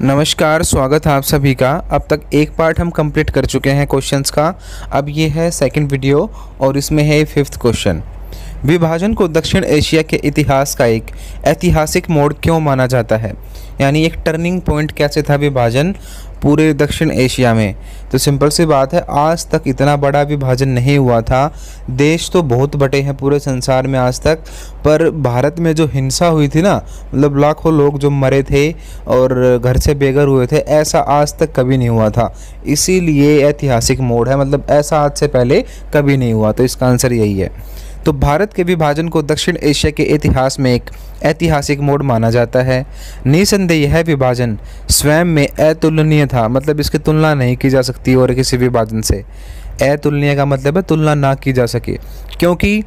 नमस्कार, स्वागत है आप सभी का। अब तक एक पार्ट हम कंप्लीट कर चुके हैं क्वेश्चंस का। अब ये है सेकंड वीडियो और इसमें है 5th क्वेश्चन। विभाजन को दक्षिण एशिया के इतिहास का एक ऐतिहासिक मोड़ क्यों माना जाता है? यानी एक टर्निंग पॉइंट कैसे था विभाजन पूरे दक्षिण एशिया में? तो सिंपल सी बात है, आज तक इतना बड़ा विभाजन नहीं हुआ था। देश तो बहुत बटे हैं पूरे संसार में आज तक, पर भारत में जो हिंसा हुई थी ना, मतलब लाखों लोग जो मरे थे और घर से बेघर हुए थे, ऐसा आज तक कभी नहीं हुआ था। इसीलिए ऐतिहासिक मोड़ है, मतलब ऐसा आज से पहले कभी नहीं हुआ। तो इसका आंसर यही है। तो भारत के विभाजन को दक्षिण एशिया के इतिहास में एक ऐतिहासिक मोड़ माना जाता है। निसंदेह यह विभाजन स्वयं में अतुलनीय था, मतलब इसकी तुलना नहीं की जा सकती और किसी विभाजन से। अतुलनीय का मतलब है तुलना ना की जा सके, क्योंकि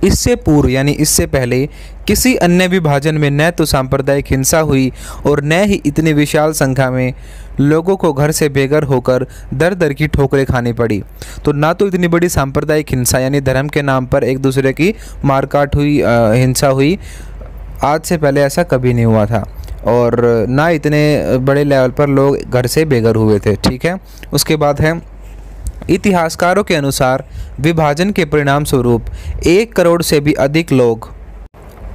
इससे पूर्व यानी इससे पहले किसी अन्य विभाजन में न तो सांप्रदायिक हिंसा हुई और न ही इतनी विशाल संख्या में लोगों को घर से बेघर होकर दर दर की ठोकरें खानी पड़ी। तो ना तो इतनी बड़ी सांप्रदायिक हिंसा यानी धर्म के नाम पर एक दूसरे की मारकाट हुई, हिंसा हुई, आज से पहले ऐसा कभी नहीं हुआ था। और ना इतने बड़े लेवल पर लोग घर से बेघर हुए थे। ठीक है, उसके बाद है इतिहासकारों के अनुसार विभाजन के परिणाम स्वरूप 1 करोड़ से भी अधिक लोग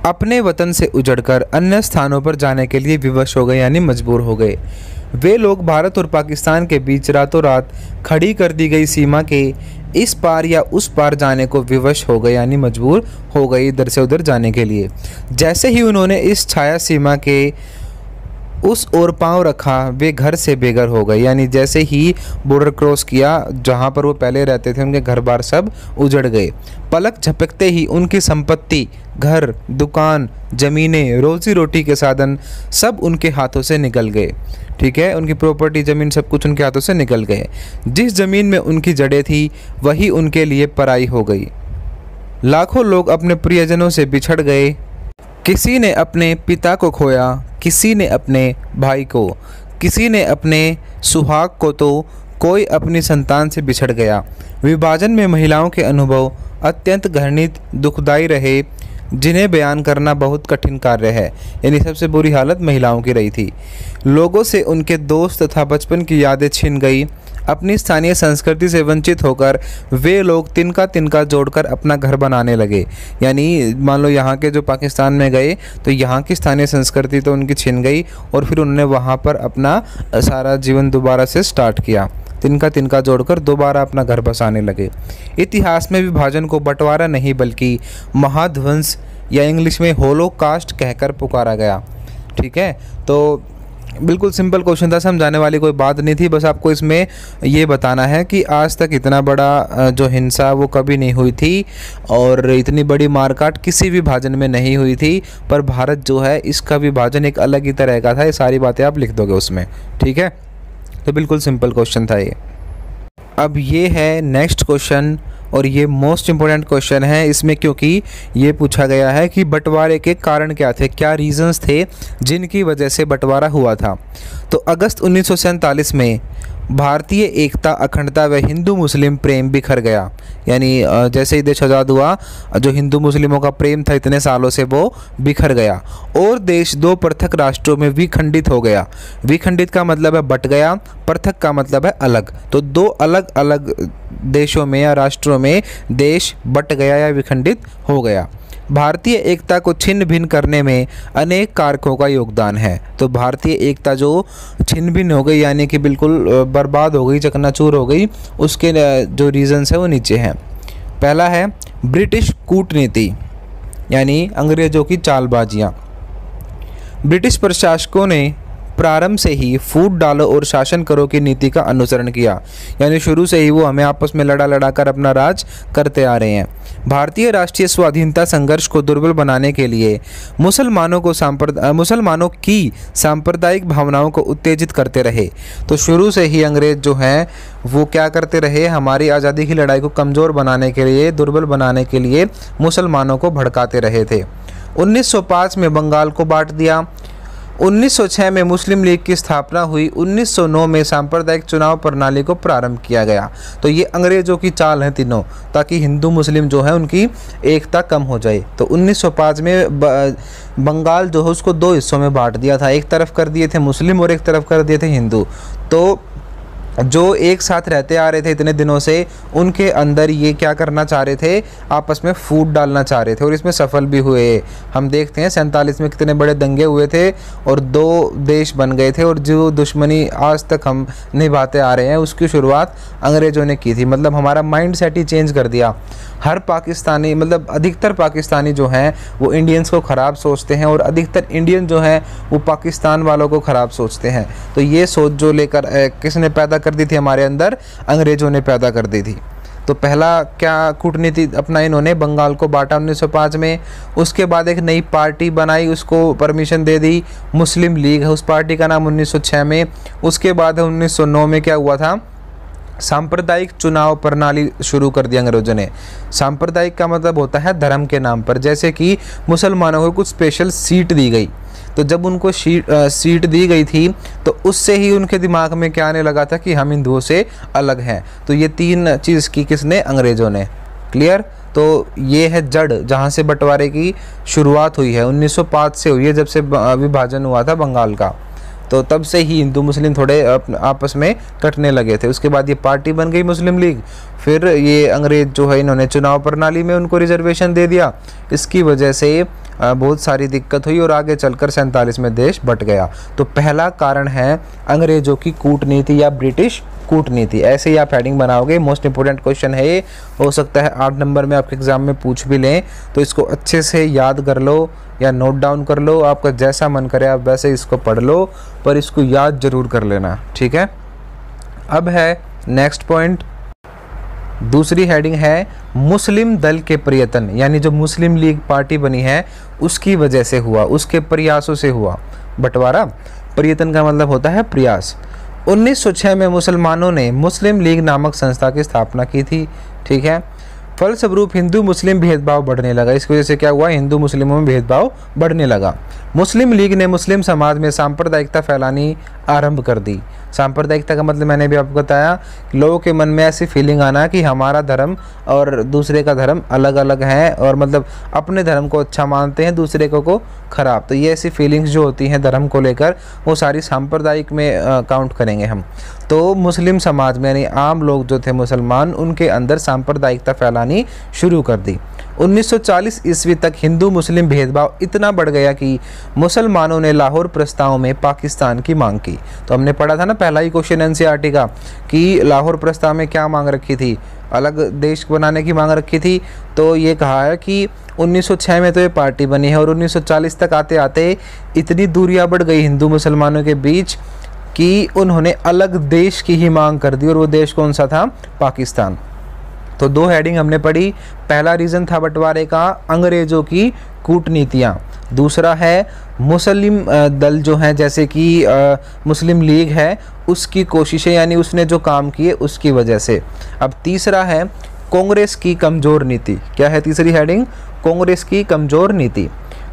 अपने वतन से उजड़कर अन्य स्थानों पर जाने के लिए विवश हो गए, यानी मजबूर हो गए। वे लोग भारत और पाकिस्तान के बीच रातों रात खड़ी कर दी गई सीमा के इस पार या उस पार जाने को विवश हो गए, यानी मजबूर हो गए इधर से उधर जाने के लिए। जैसे ही उन्होंने इस छाया सीमा के उस ओर पांव रखा, वे घर से बेघर हो गए। यानी जैसे ही बॉर्डर क्रॉस किया, जहां पर वो पहले रहते थे, उनके घर बार सब उजड़ गए। पलक झपकते ही उनकी संपत्ति, घर, दुकान, ज़मीनें, रोजी रोटी के साधन सब उनके हाथों से निकल गए। ठीक है, उनकी प्रॉपर्टी, ज़मीन, सब कुछ उनके हाथों से निकल गए। जिस ज़मीन में उनकी जड़ें थी वही उनके लिए पराई हो गई। लाखों लोग अपने प्रियजनों से बिछड़ गए। किसी ने अपने पिता को खोया, किसी ने अपने भाई को, किसी ने अपने सुहाग को, तो कोई अपनी संतान से बिछड़ गया। विभाजन में महिलाओं के अनुभव अत्यंत घृणित, दुखदायी रहे, जिन्हें बयान करना बहुत कठिन कार्य है। यानी सबसे बुरी हालत महिलाओं की रही थी। लोगों से उनके दोस्त तथा बचपन की यादें छिन गई। अपनी स्थानीय संस्कृति से वंचित होकर वे लोग तिनका तिनका जोड़कर अपना घर बनाने लगे। यानी मान लो यहाँ के जो पाकिस्तान में गए तो यहाँ की स्थानीय संस्कृति तो उनकी छिन गई और फिर उन्होंने वहाँ पर अपना सारा जीवन दोबारा से स्टार्ट किया। तिनका तिनका जोड़कर दोबारा अपना घर बसाने लगे। इतिहास में विभाजन को बंटवारा नहीं बल्कि महाध्वंस या इंग्लिश में होलोकास्ट कहकर पुकारा गया। ठीक है, तो बिल्कुल सिंपल क्वेश्चन था, समझाने वाली कोई बात नहीं थी। बस आपको इसमें ये बताना है कि आज तक इतना बड़ा जो हिंसा वो कभी नहीं हुई थी और इतनी बड़ी मारकाट किसी विभाजन में नहीं हुई थी। पर भारत जो है, इसका विभाजन एक अलग ही तरह का था। ये सारी बातें आप लिख दोगे उसमें। ठीक है, तो बिल्कुल सिंपल क्वेश्चन था ये। अब ये है नेक्स्ट क्वेश्चन और ये मोस्ट इम्पोर्टेंट क्वेश्चन है इसमें, क्योंकि ये पूछा गया है कि बंटवारे के कारण क्या थे, क्या रीजंस थे जिनकी वजह से बंटवारा हुआ था। तो अगस्त 1947 में भारतीय एकता, अखंडता व हिंदू मुस्लिम प्रेम बिखर गया। यानी जैसे ही देश आज़ाद हुआ, जो हिंदू मुस्लिमों का प्रेम था इतने सालों से, वो बिखर गया और देश 2 पृथक राष्ट्रों में विखंडित हो गया। विखंडित का मतलब है बट गया, पृथक का मतलब है अलग। तो 2 अलग अलग देशों में या राष्ट्रों में देश बट गया या विखंडित हो गया। भारतीय एकता को छिन्न भिन्न करने में अनेक कारकों का योगदान है। तो भारतीय एकता जो छिन्न भिन्न हो गई यानी कि बिल्कुल बर्बाद हो गई, चकनाचूर हो गई, उसके जो रीजंस है वो नीचे हैं। पहला है ब्रिटिश कूटनीति, यानी अंग्रेज़ों की चालबाजियाँ। ब्रिटिश प्रशासकों ने प्रारंभ से ही फूट डालो और शासन करो की नीति का अनुसरण किया। यानी शुरू से ही वो हमें आपस में लड़ा लड़ा कर अपना राज करते आ रहे हैं। भारतीय राष्ट्रीय स्वाधीनता संघर्ष को दुर्बल बनाने के लिए मुसलमानों की सांप्रदायिक भावनाओं को उत्तेजित करते रहे। तो शुरू से ही अंग्रेज जो हैं वो क्या करते रहे, हमारी आज़ादी की लड़ाई को कमज़ोर बनाने के लिए, दुर्बल बनाने के लिए मुसलमानों को भड़काते रहे थे। 1905 में बंगाल को बांट दिया। 1906 में मुस्लिम लीग की स्थापना हुई। 1909 में सांप्रदायिक चुनाव प्रणाली को प्रारंभ किया गया। तो ये अंग्रेजों की चाल है तीनों, ताकि हिंदू मुस्लिम जो है उनकी एकता कम हो जाए। तो 1905 में बंगाल जो है उसको दो हिस्सों में बांट दिया था, एक तरफ कर दिए थे मुस्लिम और एक तरफ कर दिए थे हिंदू। तो जो एक साथ रहते आ रहे थे इतने दिनों से, उनके अंदर ये क्या करना चाह रहे थे, आपस में फूट डालना चाह रहे थे, और इसमें सफल भी हुए। हम देखते हैं 47 में कितने बड़े दंगे हुए थे और 2 देश बन गए थे, और जो दुश्मनी आज तक हम निभाते आ रहे हैं उसकी शुरुआत अंग्रेज़ों ने की थी। मतलब हमारा माइंड सेट ही चेंज कर दिया। हर पाकिस्तानी, मतलब अधिकतर पाकिस्तानी जो हैं वो इंडियंस को ख़राब सोचते हैं, और अधिकतर इंडियन जो हैं वो पाकिस्तान वालों को ख़राब सोचते हैं। तो ये सोच जो लेकर किसने पैदा कर दी थी हमारे अंदर, अंग्रेज़ों ने पैदा कर दी थी। तो पहला क्या कूटनीति अपना इन्होंने, बंगाल को बांटा 1905 में। उसके बाद एक नई पार्टी बनाई, उसको परमिशन दे दी, मुस्लिम लीग है, उस पार्टी का नाम 1906 में। उसके बाद 1909 में क्या हुआ था, सांप्रदायिक चुनाव प्रणाली शुरू कर दी अंग्रेजों ने। सांप्रदायिक का मतलब होता है धर्म के नाम पर, जैसे कि मुसलमानों को कुछ स्पेशल सीट दी गई। तो जब उनको सीट दी गई थी तो उससे ही उनके दिमाग में क्या आने लगा था कि हम हिंदुओं से अलग हैं। तो ये 3 चीज़ की किसने, अंग्रेज़ों ने। क्लियर। तो ये है जड़ जहाँ से बंटवारे की शुरुआत हुई है, 1905 से हुई है, जब से विभाजन हुआ था बंगाल का। तो तब से ही हिंदू मुस्लिम थोड़े आपस में कटने लगे थे। उसके बाद ये पार्टी बन गई मुस्लिम लीग। फिर ये अंग्रेज जो है इन्होंने चुनाव प्रणाली में उनको रिजर्वेशन दे दिया। इसकी वजह से बहुत सारी दिक्कत हुई और आगे चलकर 47 में देश बट गया। तो पहला कारण है अंग्रेजों की कूटनीति या ब्रिटिश कूटनीति। ऐसे ही आप हेडिंग बनाओगे। मोस्ट इंपोर्टेंट क्वेश्चन है ये, हो सकता है 8 नंबर में आपके एग्जाम में पूछ भी लें। तो इसको अच्छे से याद कर लो या नोट डाउन कर लो, आपका जैसा मन करे आप वैसे इसको पढ़ लो, पर इसको याद जरूर कर लेना। ठीक है। अब है नेक्स्ट पॉइंट, दूसरी हेडिंग है मुस्लिम दल के प्रयत्न, यानी जो मुस्लिम लीग पार्टी बनी है उसकी वजह से हुआ, उसके प्रयासों से हुआ बंटवारा। प्रयत्न का मतलब होता है प्रयास। 1906 में मुसलमानों ने मुस्लिम लीग नामक संस्था की स्थापना की थी। ठीक है। फलस्वरूप हिंदू मुस्लिम भेदभाव बढ़ने लगा। इसकी वजह से क्या हुआ, हिंदू मुस्लिमों में भेदभाव बढ़ने लगा। मुस्लिम लीग ने मुस्लिम समाज में सांप्रदायिकता फैलानी आरंभ कर दी। सांप्रदायिकता का मतलब मैंने भी आपको बताया, लोगों के मन में ऐसी फीलिंग आना कि हमारा धर्म और दूसरे का धर्म अलग अलग है, और मतलब अपने धर्म को अच्छा मानते हैं, दूसरे को खराब। तो ये ऐसी फीलिंग्स जो होती हैं धर्म को लेकर, वो सारी सांप्रदायिक में काउंट करेंगे हम। तो मुस्लिम समाज में यानी आम लोग जो थे मुसलमान, उनके अंदर सांप्रदायिकता फैलानी शुरू कर दी। 1940 ईस्वी तक हिंदू मुस्लिम भेदभाव इतना बढ़ गया कि मुसलमानों ने लाहौर प्रस्ताव में पाकिस्तान की मांग की। तो हमने पढ़ा था ना पहला ही क्वेश्चन एनसीईआरटी का, कि लाहौर प्रस्ताव में क्या मांग रखी थी, अलग देश बनाने की मांग रखी थी। तो ये कहा है कि 1906 में तो ये पार्टी बनी है, और 1940 तक आते आते इतनी दूरियां बढ़ गई हिंदू मुसलमानों के बीच कि उन्होंने अलग देश की ही मांग कर दी, और वो देश कौन सा था, पाकिस्तान। तो 2 हेडिंग हमने पढ़ी। पहला रीज़न था बंटवारे का अंग्रेज़ों की कूटनीतियाँ, दूसरा है मुस्लिम दल जो हैं जैसे कि मुस्लिम लीग है उसकी कोशिशें, यानी उसने जो काम किए उसकी वजह से। अब तीसरा है कांग्रेस की कमज़ोर नीति। क्या है तीसरी हेडिंग, कांग्रेस की कमज़ोर नीति।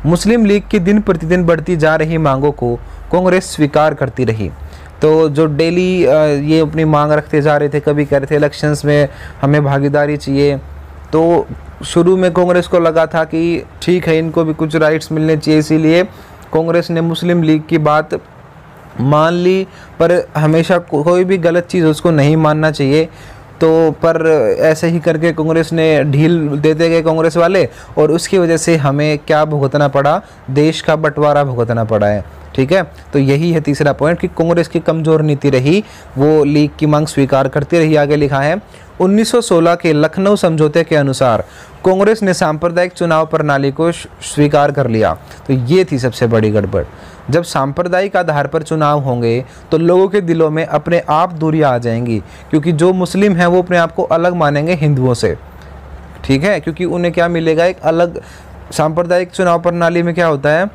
मुस्लिम लीग की दिन प्रतिदिन बढ़ती जा रही मांगों को कांग्रेस स्वीकार करती रही। तो जो डेली ये अपनी मांग रखते जा रहे थे, कभी कह रहे थे इलेक्शंस में हमें भागीदारी चाहिए, तो शुरू में कांग्रेस को लगा था कि ठीक है इनको भी कुछ राइट्स मिलने चाहिए, इसीलिए कांग्रेस ने मुस्लिम लीग की बात मान ली। पर हमेशा कोई भी गलत चीज़ उसको नहीं मानना चाहिए। तो पर ऐसे ही करके कांग्रेस ने ढील देते गए कांग्रेस वाले, और उसकी वजह से हमें क्या भुगतना पड़ा, देश का बंटवारा भुगतना पड़ा है। ठीक है। तो यही है तीसरा पॉइंट कि कांग्रेस की कमज़ोर नीति रही, वो लीग की मांग स्वीकार करती रही। आगे लिखा है 1916 के लखनऊ समझौते के अनुसार कांग्रेस ने सांप्रदायिक चुनाव प्रणाली को स्वीकार कर लिया। तो ये थी सबसे बड़ी गड़बड़। जब सांप्रदायिक आधार पर चुनाव होंगे तो लोगों के दिलों में अपने आप दूरियां आ जाएंगी, क्योंकि जो मुस्लिम हैं वो अपने आप को अलग मानेंगे हिंदुओं से। ठीक है। क्योंकि उन्हें क्या मिलेगा, एक अलग। सांप्रदायिक चुनाव प्रणाली में क्या होता है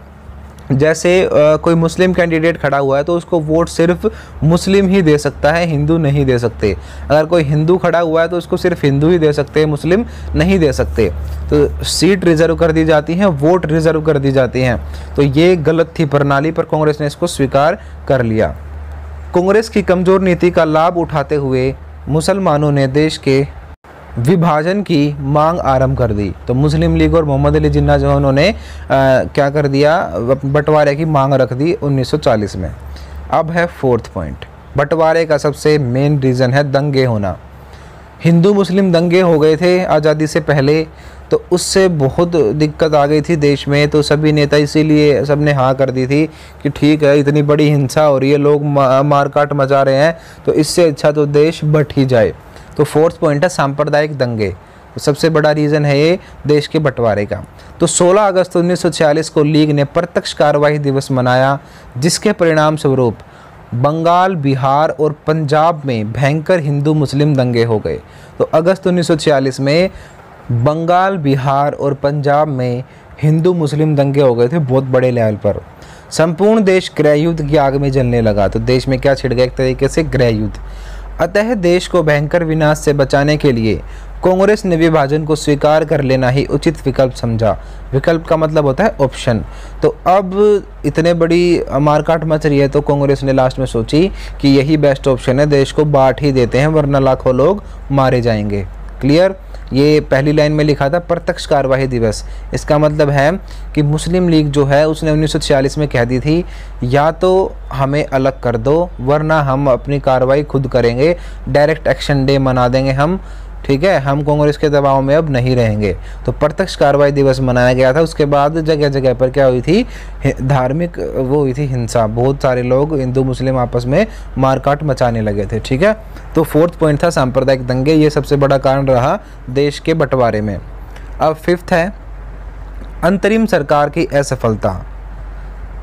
जैसे कोई मुस्लिम कैंडिडेट खड़ा हुआ है तो उसको वोट सिर्फ मुस्लिम ही दे सकता है, हिंदू नहीं दे सकते। अगर कोई हिंदू खड़ा हुआ है तो उसको सिर्फ हिंदू ही दे सकते हैं, मुस्लिम नहीं दे सकते। तो सीट रिजर्व कर दी जाती हैं, वोट रिजर्व कर दी जाती हैं। तो ये गलत थी प्रणाली, पर कांग्रेस ने इसको स्वीकार कर लिया। कांग्रेस की कमज़ोर नीति का लाभ उठाते हुए मुसलमानों ने देश के विभाजन की मांग आरंभ कर दी। तो मुस्लिम लीग और मोहम्मद अली जिन्ना जो उन्होंने क्या कर दिया, बंटवारे की मांग रख दी 1940 में। अब है फोर्थ पॉइंट। बंटवारे का सबसे मेन रीज़न है दंगे होना। हिंदू मुस्लिम दंगे हो गए थे आज़ादी से पहले, तो उससे बहुत दिक्कत आ गई थी देश में। तो सभी नेता इसीलिए सबने हाँ कर दी थी कि ठीक है, इतनी बड़ी हिंसा हो रही है, लोग मारकाट मचा रहे हैं, तो इससे अच्छा तो देश बट ही जाए। तो फोर्थ पॉइंट है सांप्रदायिक दंगे। तो सबसे बड़ा रीज़न है ये देश के बंटवारे का। तो 16 अगस्त 1946 को लीग ने प्रत्यक्ष कार्यवाही दिवस मनाया, जिसके परिणाम स्वरूप बंगाल, बिहार और पंजाब में भयंकर हिंदू मुस्लिम दंगे हो गए। तो अगस्त 1946 में बंगाल, बिहार और पंजाब में हिंदू मुस्लिम दंगे हो गए थे बहुत बड़े लेवल पर। संपूर्ण देश गृह युद्ध की आग में जलने लगा। तो देश में क्या छिड़ गया, एक तरीके से गृह युद्ध। अतः देश को भयंकर विनाश से बचाने के लिए कांग्रेस ने विभाजन को स्वीकार कर लेना ही उचित विकल्प समझा। विकल्प का मतलब होता है ऑप्शन। तो अब इतने बड़ी मारकाट मच रही है तो कांग्रेस ने लास्ट में सोची कि यही बेस्ट ऑप्शन है, देश को बांट ही देते हैं वरना लाखों लोग मारे जाएंगे। क्लियर। ये पहली लाइन में लिखा था प्रत्यक्ष कार्यवाही दिवस। इसका मतलब है कि मुस्लिम लीग जो है उसने 1946 में कह दी थी या तो हमें अलग कर दो वरना हम अपनी कार्रवाई खुद करेंगे, डायरेक्ट एक्शन डे मना देंगे हम, ठीक है, हम कांग्रेस के दबाव में अब नहीं रहेंगे। तो प्रत्यक्ष कार्रवाई दिवस मनाया गया था। उसके बाद जगह जगह पर क्या हुई थी, धार्मिक वो हुई थी हिंसा, बहुत सारे लोग हिंदू मुस्लिम आपस में मारकाट मचाने लगे थे। ठीक है, तो फोर्थ पॉइंट था सांप्रदायिक दंगे, ये सबसे बड़ा कारण रहा देश के बंटवारे में। अब फिफ्थ है अंतरिम सरकार की असफलता।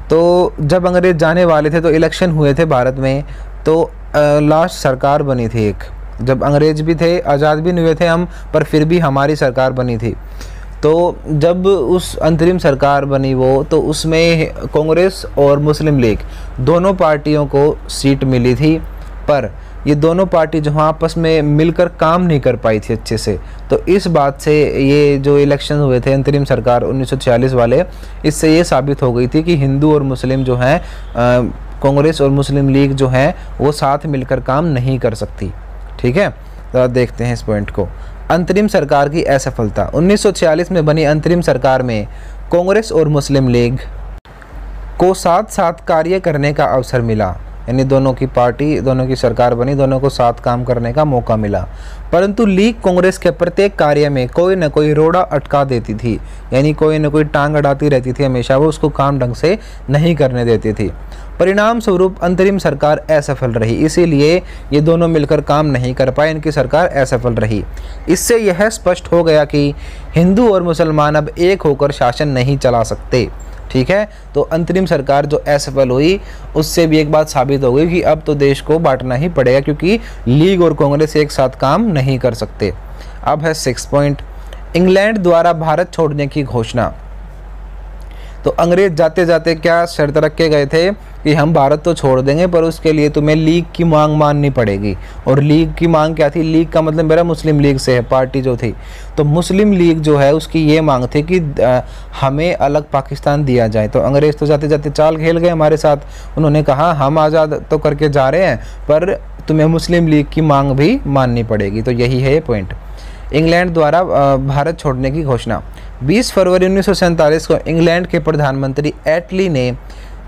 तो जब अंग्रेज जाने वाले थे तो इलेक्शन हुए थे भारत में, तो लास्ट सरकार बनी थी एक। जब अंग्रेज भी थे, आज़ाद भी नहीं हुए थे हम, पर फिर भी हमारी सरकार बनी थी। तो जब उस अंतरिम सरकार बनी वो, तो उसमें कांग्रेस और मुस्लिम लीग दोनों पार्टियों को सीट मिली थी, पर ये दोनों पार्टी जो आपस में मिलकर काम नहीं कर पाई थी अच्छे से। तो इस बात से ये जो इलेक्शन हुए थे अंतरिम सरकार 1946 वाले, इससे ये साबित हो गई थी कि हिंदू और मुस्लिम जो हैं, कांग्रेस और मुस्लिम लीग जो हैं वो साथ मिलकर काम नहीं कर सकती। ठीक है, तो देखते हैं इस पॉइंट को। अंतरिम सरकार की असफलता। 1946 में बनी अंतरिम सरकार में कांग्रेस और मुस्लिम लीग को साथ साथ कार्य करने का अवसर मिला, यानी दोनों की पार्टी, दोनों की सरकार बनी, दोनों को साथ काम करने का मौका मिला। परंतु लीग कांग्रेस के प्रत्येक कार्य में कोई न कोई रोड़ा अटका देती थी, यानी कोई न कोई टांग अड़ाती रहती थी हमेशा, वो उसको काम ढंग से नहीं करने देती थी। परिणाम स्वरूप अंतरिम सरकार असफल रही, इसीलिए ये दोनों मिलकर काम नहीं कर पाए, इनकी सरकार असफल रही। इससे यह स्पष्ट हो गया कि हिंदू और मुसलमान अब एक होकर शासन नहीं चला सकते। ठीक है, तो अंतरिम सरकार जो असफल हुई उससे भी एक बात साबित हो गई कि अब तो देश को बांटना ही पड़ेगा, क्योंकि लीग और कांग्रेस एक साथ काम नहीं कर सकते। अब है 6 पॉइंट, इंग्लैंड द्वारा भारत छोड़ने की घोषणा। तो अंग्रेज जाते जाते क्या शर्त रख के गए थे कि हम भारत तो छोड़ देंगे, पर उसके लिए तुम्हें लीग की मांग माननी पड़ेगी। और लीग की मांग क्या थी, लीग का मतलब मेरा मुस्लिम लीग से है, पार्टी जो थी। तो मुस्लिम लीग जो है उसकी ये मांग थी कि हमें अलग पाकिस्तान दिया जाए। तो अंग्रेज तो जाते जाते चाल खेल गए हमारे साथ, उन्होंने कहा हम आज़ाद तो करके जा रहे हैं, पर तुम्हें मुस्लिम लीग की मांग भी माननी पड़ेगी। तो यही है ये पॉइंट। इंग्लैंड द्वारा भारत छोड़ने की घोषणा। 20 फरवरी 1947 को इंग्लैंड के प्रधानमंत्री एटली ने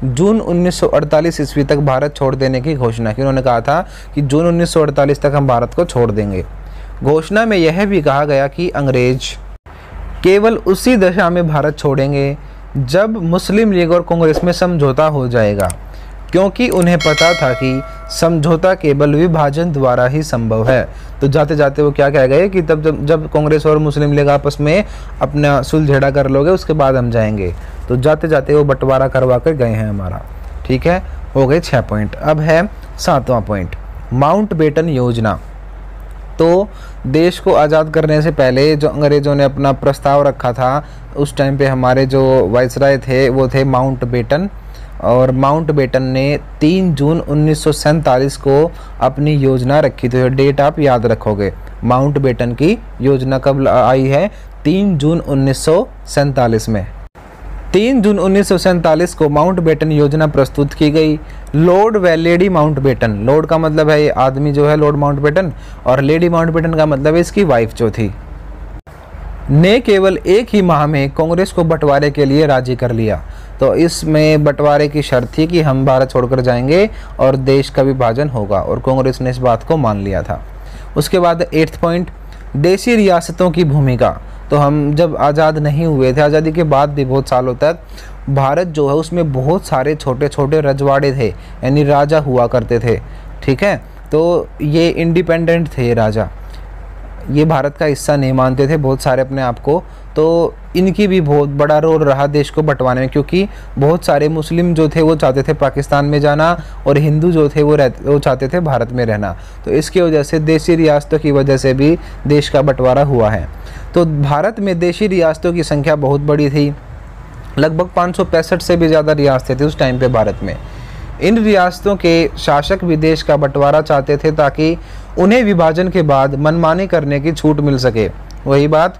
जून 1948 ईस्वी तक भारत छोड़ देने की घोषणा की। उन्होंने कहा था कि जून 1948 तक हम भारत को छोड़ देंगे। घोषणा में यह भी कहा गया कि अंग्रेज केवल उसी दशा में भारत छोड़ेंगे जब मुस्लिम लीग और कांग्रेस में समझौता हो जाएगा, क्योंकि उन्हें पता था कि समझौता केवल विभाजन द्वारा ही संभव है। तो जाते जाते वो क्या कह गए कि तब जब कांग्रेस और मुस्लिम लीग आपस में अपना सुलझेड़ा कर लोगे उसके बाद हम जाएंगे। तो जाते जाते वो बंटवारा करवा कर गए हैं हमारा। ठीक है, हो गए 6 पॉइंट। अब है 7वां पॉइंट, माउंटबेटन योजना। तो देश को आज़ाद करने से पहले जो अंग्रेज़ों ने अपना प्रस्ताव रखा था, उस टाइम पे हमारे जो वाइसराय थे वो थे माउंटबेटन, और माउंटबेटन ने 3 जून 1947 को अपनी योजना रखी थी। तो डेट आप याद रखोगे, माउंटबेटन की योजना कब आई है? 3 जून 1947 में। 3 जून 1947 को माउंटबेटन योजना प्रस्तुत की गई। लॉर्ड व लेडी माउंटबेटन, लॉर्ड का मतलब है ये आदमी जो है लॉर्ड माउंटबेटन, और लेडी माउंटबेटन का मतलब है इसकी वाइफ जो थी, ने केवल एक ही माह में कांग्रेस को बंटवारे के लिए राजी कर लिया। तो इसमें बंटवारे की शर्त थी कि हम भारत छोड़कर जाएंगे और देश का विभाजन होगा, और कांग्रेस ने इस बात को मान लिया था। उसके बाद 8th पॉइंट, देशी रियासतों की भूमिका। तो हम जब आज़ाद नहीं हुए थे, आज़ादी के बाद भी बहुत सालों तक भारत जो है उसमें बहुत सारे छोटे छोटे रजवाड़े थे, यानी राजा हुआ करते थे। ठीक है, तो ये इंडिपेंडेंट थे, ये राजा, ये भारत का हिस्सा नहीं मानते थे बहुत सारे अपने आप को। तो इनकी भी बहुत बड़ा रोल रहा देश को बंटवाने में, क्योंकि बहुत सारे मुस्लिम जो थे वो चाहते थे पाकिस्तान में जाना, और हिंदू जो थे वो चाहते थे भारत में रहना। तो इसकी वजह से देशी रियासतों की वजह से भी देश का बंटवारा हुआ है। तो भारत में देशी रियासतों की संख्या बहुत बड़ी थी, लगभग 565 से भी ज़्यादा रियासतें थी उस टाइम पे भारत में। इन रियासतों के शासक भी देश का बंटवारा चाहते थे ताकि उन्हें विभाजन के बाद मनमानी करने की छूट मिल सके। वही बात,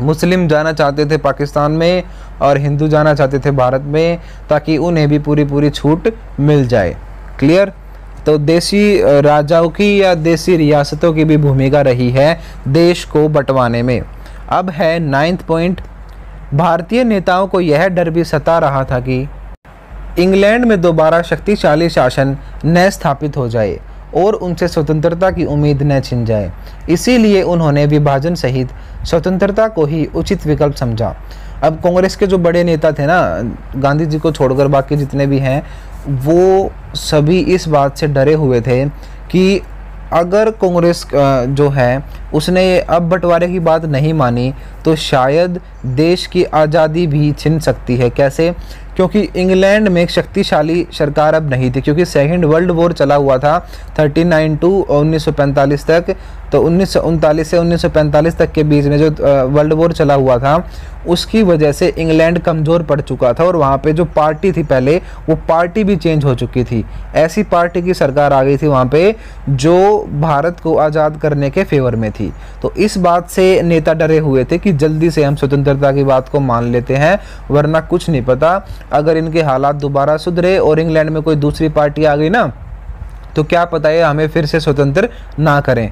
मुस्लिम जाना चाहते थे पाकिस्तान में और हिंदू जाना चाहते थे भारत में, ताकि उन्हें भी पूरी छूट मिल जाए। क्लियर? तो देशी राजाओं की या देशी रियासतों की भी भूमिका रही है देश को बंटवाने में। अब है 9th पॉइंट, भारतीय नेताओं को यह डर भी सता रहा था कि इंग्लैंड में दोबारा शक्तिशाली शासन न स्थापित हो जाए और उनसे स्वतंत्रता की उम्मीद न छिन जाए। इसीलिए उन्होंने विभाजन सहित स्वतंत्रता को ही उचित विकल्प समझा। अब कांग्रेस के जो बड़े नेता थे ना, गांधी जी को छोड़कर बाकी जितने भी हैं, वो सभी इस बात से डरे हुए थे कि अगर कांग्रेस जो है उसने अब बंटवारे की बात नहीं मानी तो शायद देश की आज़ादी भी छिन सकती है। कैसे? क्योंकि इंग्लैंड में एक शक्तिशाली सरकार अब नहीं थी, क्योंकि सेकंड वर्ल्ड वॉर चला हुआ था 39 टू 1945 तक। तो 1939 से 1945 तक के बीच में जो वर्ल्ड वॉर चला हुआ था, उसकी वजह से इंग्लैंड कमज़ोर पड़ चुका था, और वहाँ पे जो पार्टी थी पहले, वो पार्टी भी चेंज हो चुकी थी। ऐसी पार्टी की सरकार आ गई थी वहाँ पे जो भारत को आज़ाद करने के फेवर में थी। तो इस बात से नेता डरे हुए थे कि जल्दी से हम स्वतंत्रता की बात को मान लेते हैं, वरना कुछ नहीं पता, अगर इनके हालात दोबारा सुधरे और इंग्लैंड में कोई दूसरी पार्टी आ गई ना, तो क्या पता है हमें फिर से स्वतंत्र ना करें।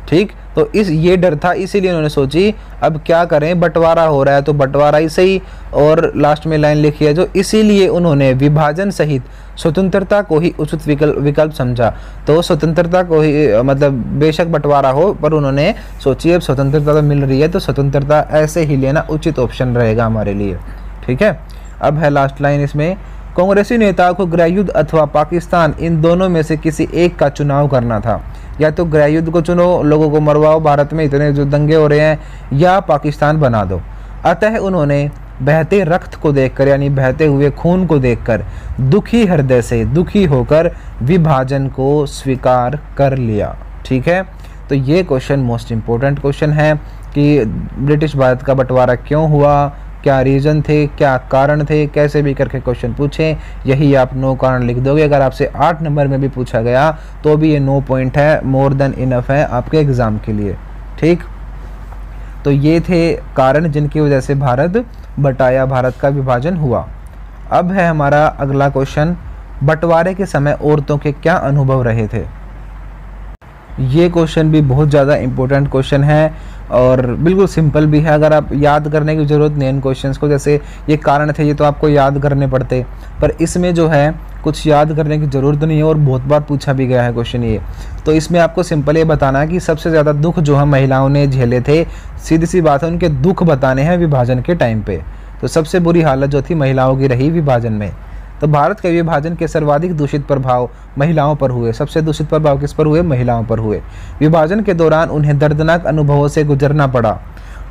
ठीक, तो ये डर था, इसीलिए उन्होंने सोची अब क्या करें, बंटवारा हो रहा है तो बंटवारा ही सही। और लास्ट में लाइन लिखी है जो, इसीलिए उन्होंने विभाजन सहित स्वतंत्रता को ही उचित विकल्प समझा। तो स्वतंत्रता को ही, मतलब बेशक बंटवारा हो, पर उन्होंने सोची अब स्वतंत्रता तो मिल रही है तो स्वतंत्रता ऐसे ही लेना उचित ऑप्शन रहेगा हमारे लिए। ठीक है, अब है लास्ट लाइन इसमें, कांग्रेसी नेताओं को गृहयुद्ध अथवा पाकिस्तान, इन दोनों में से किसी एक का चुनाव करना था। या तो गृहयुद्ध को चुनो, लोगों को मरवाओ, भारत में इतने जो दंगे हो रहे हैं, या पाकिस्तान बना दो। अतः उन्होंने बहते रक्त को देखकर, यानी बहते हुए खून को देखकर, दुखी हृदय से दुखी होकर विभाजन को स्वीकार कर लिया। ठीक है, तो ये क्वेश्चन मोस्ट इम्पोर्टेंट क्वेश्चन है कि ब्रिटिश भारत का बंटवारा क्यों हुआ, क्या रीज़न थे, क्या कारण थे, कैसे भी करके क्वेश्चन पूछें। यही आप 9 कारण लिख दोगे। अगर आपसे 8 नंबर में भी पूछा गया तो भी ये 9 पॉइंट है, मोर देन इनफ है आपके एग्ज़ाम के लिए। ठीक, तो ये थे कारण जिनकी वजह से भारत का विभाजन हुआ। अब है हमारा अगला क्वेश्चन, बंटवारे के समय औरतों के क्या अनुभव रहे थे। ये क्वेश्चन भी बहुत ज़्यादा इम्पोर्टेंट क्वेश्चन है और बिल्कुल सिंपल भी है। अगर आप याद करने की ज़रूरत नहीं इन क्वेश्चंस को, जैसे ये कारण थे ये तो आपको याद करने पड़ते, पर इसमें जो है कुछ याद करने की ज़रूरत नहीं है और बहुत बार पूछा भी गया है क्वेश्चन ये। तो इसमें आपको सिंपल ये बताना है कि सबसे ज़्यादा दुख जो है महिलाओं ने झेले थे। सीधी सी बात है, उनके दुख बताने हैं विभाजन के टाइम पे। तो सबसे बुरी हालत जो थी महिलाओं की रही विभाजन में। तो भारत के विभाजन के सर्वाधिक दूषित प्रभाव महिलाओं पर हुए। सबसे दूषित प्रभाव किस पर हुए? महिलाओं पर हुए। विभाजन के दौरान उन्हें दर्दनाक अनुभवों से गुजरना पड़ा।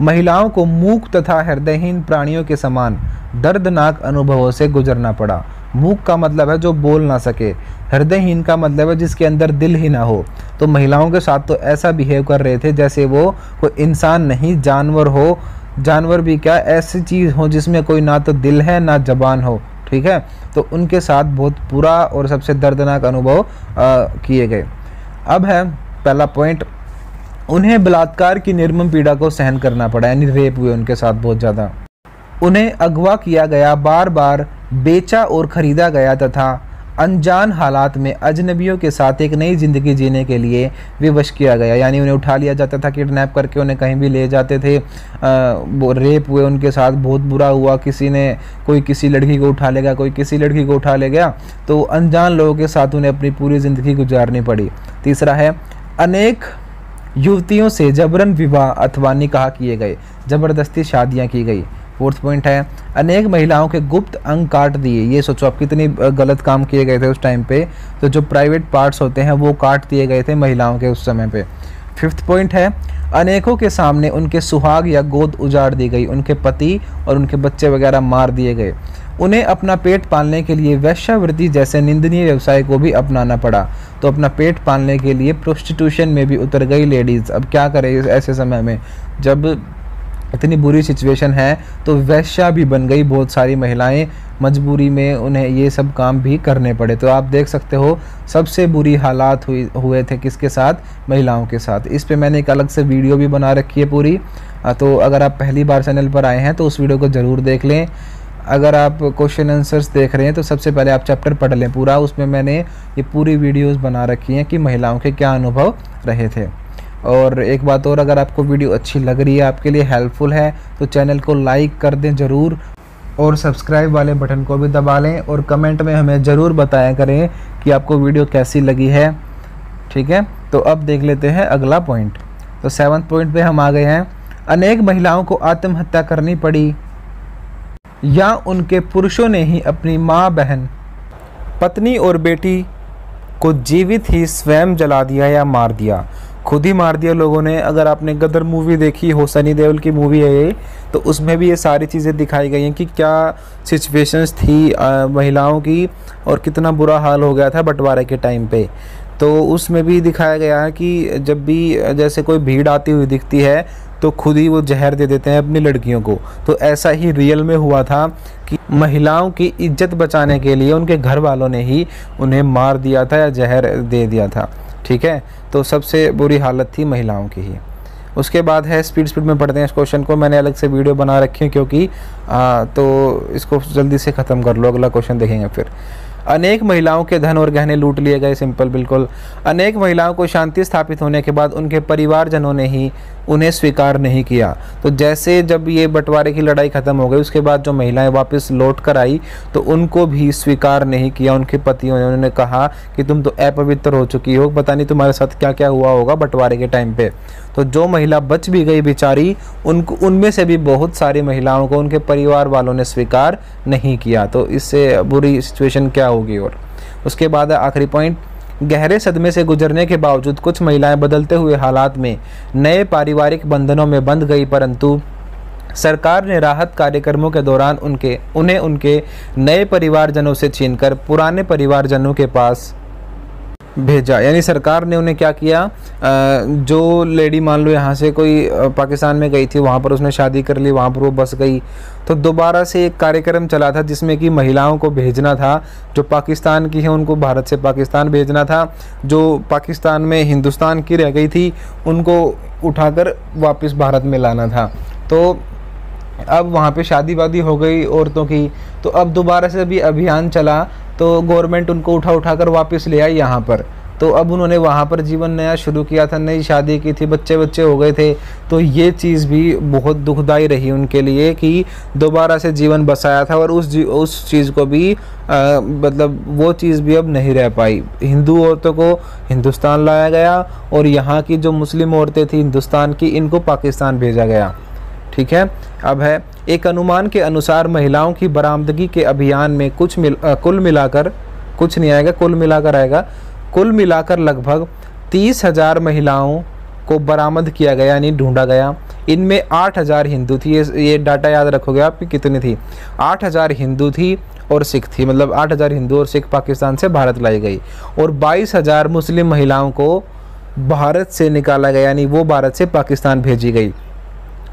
महिलाओं को मूक तथा हृदयहीन प्राणियों के समान दर्दनाक अनुभवों से गुजरना पड़ा। मूक का मतलब है जो बोल ना सके, हृदयहीन का मतलब है जिसके अंदर दिल ही ना हो। तो महिलाओं के साथ तो ऐसा बिहेव कर रहे थे जैसे वो कोई इंसान नहीं जानवर हो, जानवर भी क्या, ऐसी चीज़ हो जिसमें कोई ना तो दिल है ना जबान हो। ठीक है, तो उनके साथ बहुत बुरा और सबसे दर्दनाक अनुभव किए गए। अब है पहला पॉइंट, उन्हें बलात्कार की निर्मम पीड़ा को सहन करना पड़ा, यानी रेप हुए उनके साथ बहुत ज़्यादा। उन्हें अगवा किया गया, बार बार बेचा और ख़रीदा गया तथा अनजान हालात में अजनबियों के साथ एक नई ज़िंदगी जीने के लिए विवश किया गया, यानी उन्हें उठा लिया जाता था, किडनैप करके उन्हें कहीं भी ले जाते थे। वो रेप हुए उनके साथ, बहुत बुरा हुआ, किसी ने कोई किसी लड़की को उठा ले गया, कोई किसी लड़की को उठा ले गया, तो अनजान लोगों के साथ उन्हें अपनी पूरी ज़िंदगी गुजारनी पड़ी। तीसरा है, अनेक युवतियों से जबरन विवाह अथवा निकाह किए गए, ज़बरदस्ती शादियाँ की गई। फोर्थ पॉइंट है, अनेक महिलाओं के गुप्त अंग काट दिए। ये सोचो आप कितनी गलत काम किए गए थे उस टाइम पे, तो जो प्राइवेट पार्ट्स होते हैं वो काट दिए गए थे महिलाओं के उस समय पे। फिफ्थ पॉइंट है, अनेकों के सामने उनके सुहाग या गोद उजाड़ दी गई, उनके पति और उनके बच्चे वगैरह मार दिए गए। उन्हें अपना पेट पालने के लिए वेश्यावृत्ति जैसे निंदनीय व्यवसाय को भी अपनाना पड़ा। तो अपना पेट पालने के लिए प्रोस्टिट्यूशन में भी उतर गई लेडीज़। अब क्या करें ऐसे समय में, जब इतनी बुरी सिचुएशन है, तो वेश्या भी बन गई बहुत सारी महिलाएं, मजबूरी में उन्हें ये सब काम भी करने पड़े। तो आप देख सकते हो सबसे बुरी हालात हुए थे किसके साथ, महिलाओं के साथ। इस पे मैंने एक अलग से वीडियो भी बना रखी है पूरी, तो अगर आप पहली बार चैनल पर आए हैं तो उस वीडियो को ज़रूर देख लें। अगर आप क्वेश्चन आंसर्स देख रहे हैं तो सबसे पहले आप चैप्टर पढ़ लें पूरा, उसमें मैंने ये पूरी वीडियोज़ बना रखी हैं कि महिलाओं के क्या अनुभव रहे थे। और एक बात और, अगर आपको वीडियो अच्छी लग रही है, आपके लिए हेल्पफुल है, तो चैनल को लाइक कर दें ज़रूर, और सब्सक्राइब वाले बटन को भी दबा लें, और कमेंट में हमें ज़रूर बताया करें कि आपको वीडियो कैसी लगी है। ठीक है, तो अब देख लेते हैं अगला पॉइंट। तो 7th पॉइंट पे हम आ गए हैं, अनेक महिलाओं को आत्महत्या करनी पड़ी या उनके पुरुषों ने ही अपनी माँ, बहन, पत्नी और बेटी को जीवित ही स्वयं जला दिया या मार दिया, खुद ही मार दिया लोगों ने। अगर आपने गदर मूवी देखी हो, सनी देओल की मूवी है ये, तो उसमें भी ये सारी चीज़ें दिखाई गई हैं कि क्या सिचुएशंस थी महिलाओं की और कितना बुरा हाल हो गया था बंटवारे के टाइम पे। तो उसमें भी दिखाया गया है कि जब भी जैसे कोई भीड़ आती हुई दिखती है तो खुद ही वो जहर दे देते हैं अपनी लड़कियों को। तो ऐसा ही रियल में हुआ था कि महिलाओं की इज्जत बचाने के लिए उनके घर वालों ने ही उन्हें मार दिया था या जहर दे दिया था। ठीक है, तो सबसे बुरी हालत थी महिलाओं की ही। उसके बाद है, स्पीड में पढ़ते हैं इस क्वेश्चन को, मैंने अलग से वीडियो बना रखी है क्योंकि तो इसको जल्दी से ख़त्म कर लो, अगला क्वेश्चन देखेंगे फिर। अनेक महिलाओं के धन और गहने लूट लिए गए, सिंपल बिल्कुल। अनेक महिलाओं को शांति स्थापित होने के बाद उनके परिवारजनों ने ही उन्हें स्वीकार नहीं किया। तो जैसे जब ये बंटवारे की लड़ाई ख़त्म हो गई, उसके बाद जो महिलाएं वापस लौट कर आई तो उनको भी स्वीकार नहीं किया उनके पतियों ने। उन्होंने कहा कि तुम तो अपवित्र हो चुकी हो, पता नहीं तुम्हारे साथ क्या क्या हुआ होगा बंटवारे के टाइम पे। तो जो महिला बच भी गई बेचारी, उनमें से भी बहुत सारी महिलाओं को उनके परिवार वालों ने स्वीकार नहीं किया। तो इससे बुरी सिचुएशन क्या होगी। और उसके बाद आखिरी पॉइंट, गहरे सदमे से गुजरने के बावजूद कुछ महिलाएं बदलते हुए हालात में नए पारिवारिक बंधनों में बंध गई, परंतु सरकार ने राहत कार्यक्रमों के दौरान उन्हें उनके नए परिवारजनों से छीनकर पुराने परिवारजनों के पास भेजा। यानी सरकार ने उन्हें क्या किया, जो लेडी मान लो यहाँ से कोई पाकिस्तान में गई थी, वहाँ पर उसने शादी कर ली, वहाँ पर वो बस गई, तो दोबारा से एक कार्यक्रम चला था जिसमें कि महिलाओं को भेजना था, जो पाकिस्तान की है उनको भारत से पाकिस्तान भेजना था, जो पाकिस्तान में हिंदुस्तान की रह गई थी उनको उठाकर वापस भारत में लाना था। तो अब वहाँ पे शादी वादी हो गई औरतों की, तो अब दोबारा से भी अभियान चला, तो गवर्नमेंट उनको उठा कर वापस ले आई यहाँ पर। तो अब उन्होंने वहाँ पर जीवन नया शुरू किया था, नई शादी की थी, बच्चे हो गए थे। तो ये चीज़ भी बहुत दुखदाई रही उनके लिए कि दोबारा से जीवन बसाया था और उस चीज़ को भी मतलब वो चीज़ भी अब नहीं रह पाई। हिंदू औरतों को हिंदुस्तान लाया गया और यहाँ की जो मुस्लिम औरतें थी हिंदुस्तान की, इनको पाकिस्तान भेजा गया। ठीक है, अब है, एक अनुमान के अनुसार महिलाओं की बरामदगी के अभियान में कुल मिलाकर, कुछ नहीं आएगा, कुल मिलाकर आएगा, कुल मिलाकर लगभग 30,000 महिलाओं को बरामद किया गया, यानी ढूंढा गया। इनमें 8,000 हिंदू थी, ये डाटा याद रखोगे आप कि कितनी थी, 8,000 हिंदू थी और सिख थी, मतलब 8,000 हिंदू और सिख पाकिस्तान से भारत लाई गई, और 22,000 मुस्लिम महिलाओं को भारत से निकाला गया, यानी वो भारत से पाकिस्तान भेजी गई।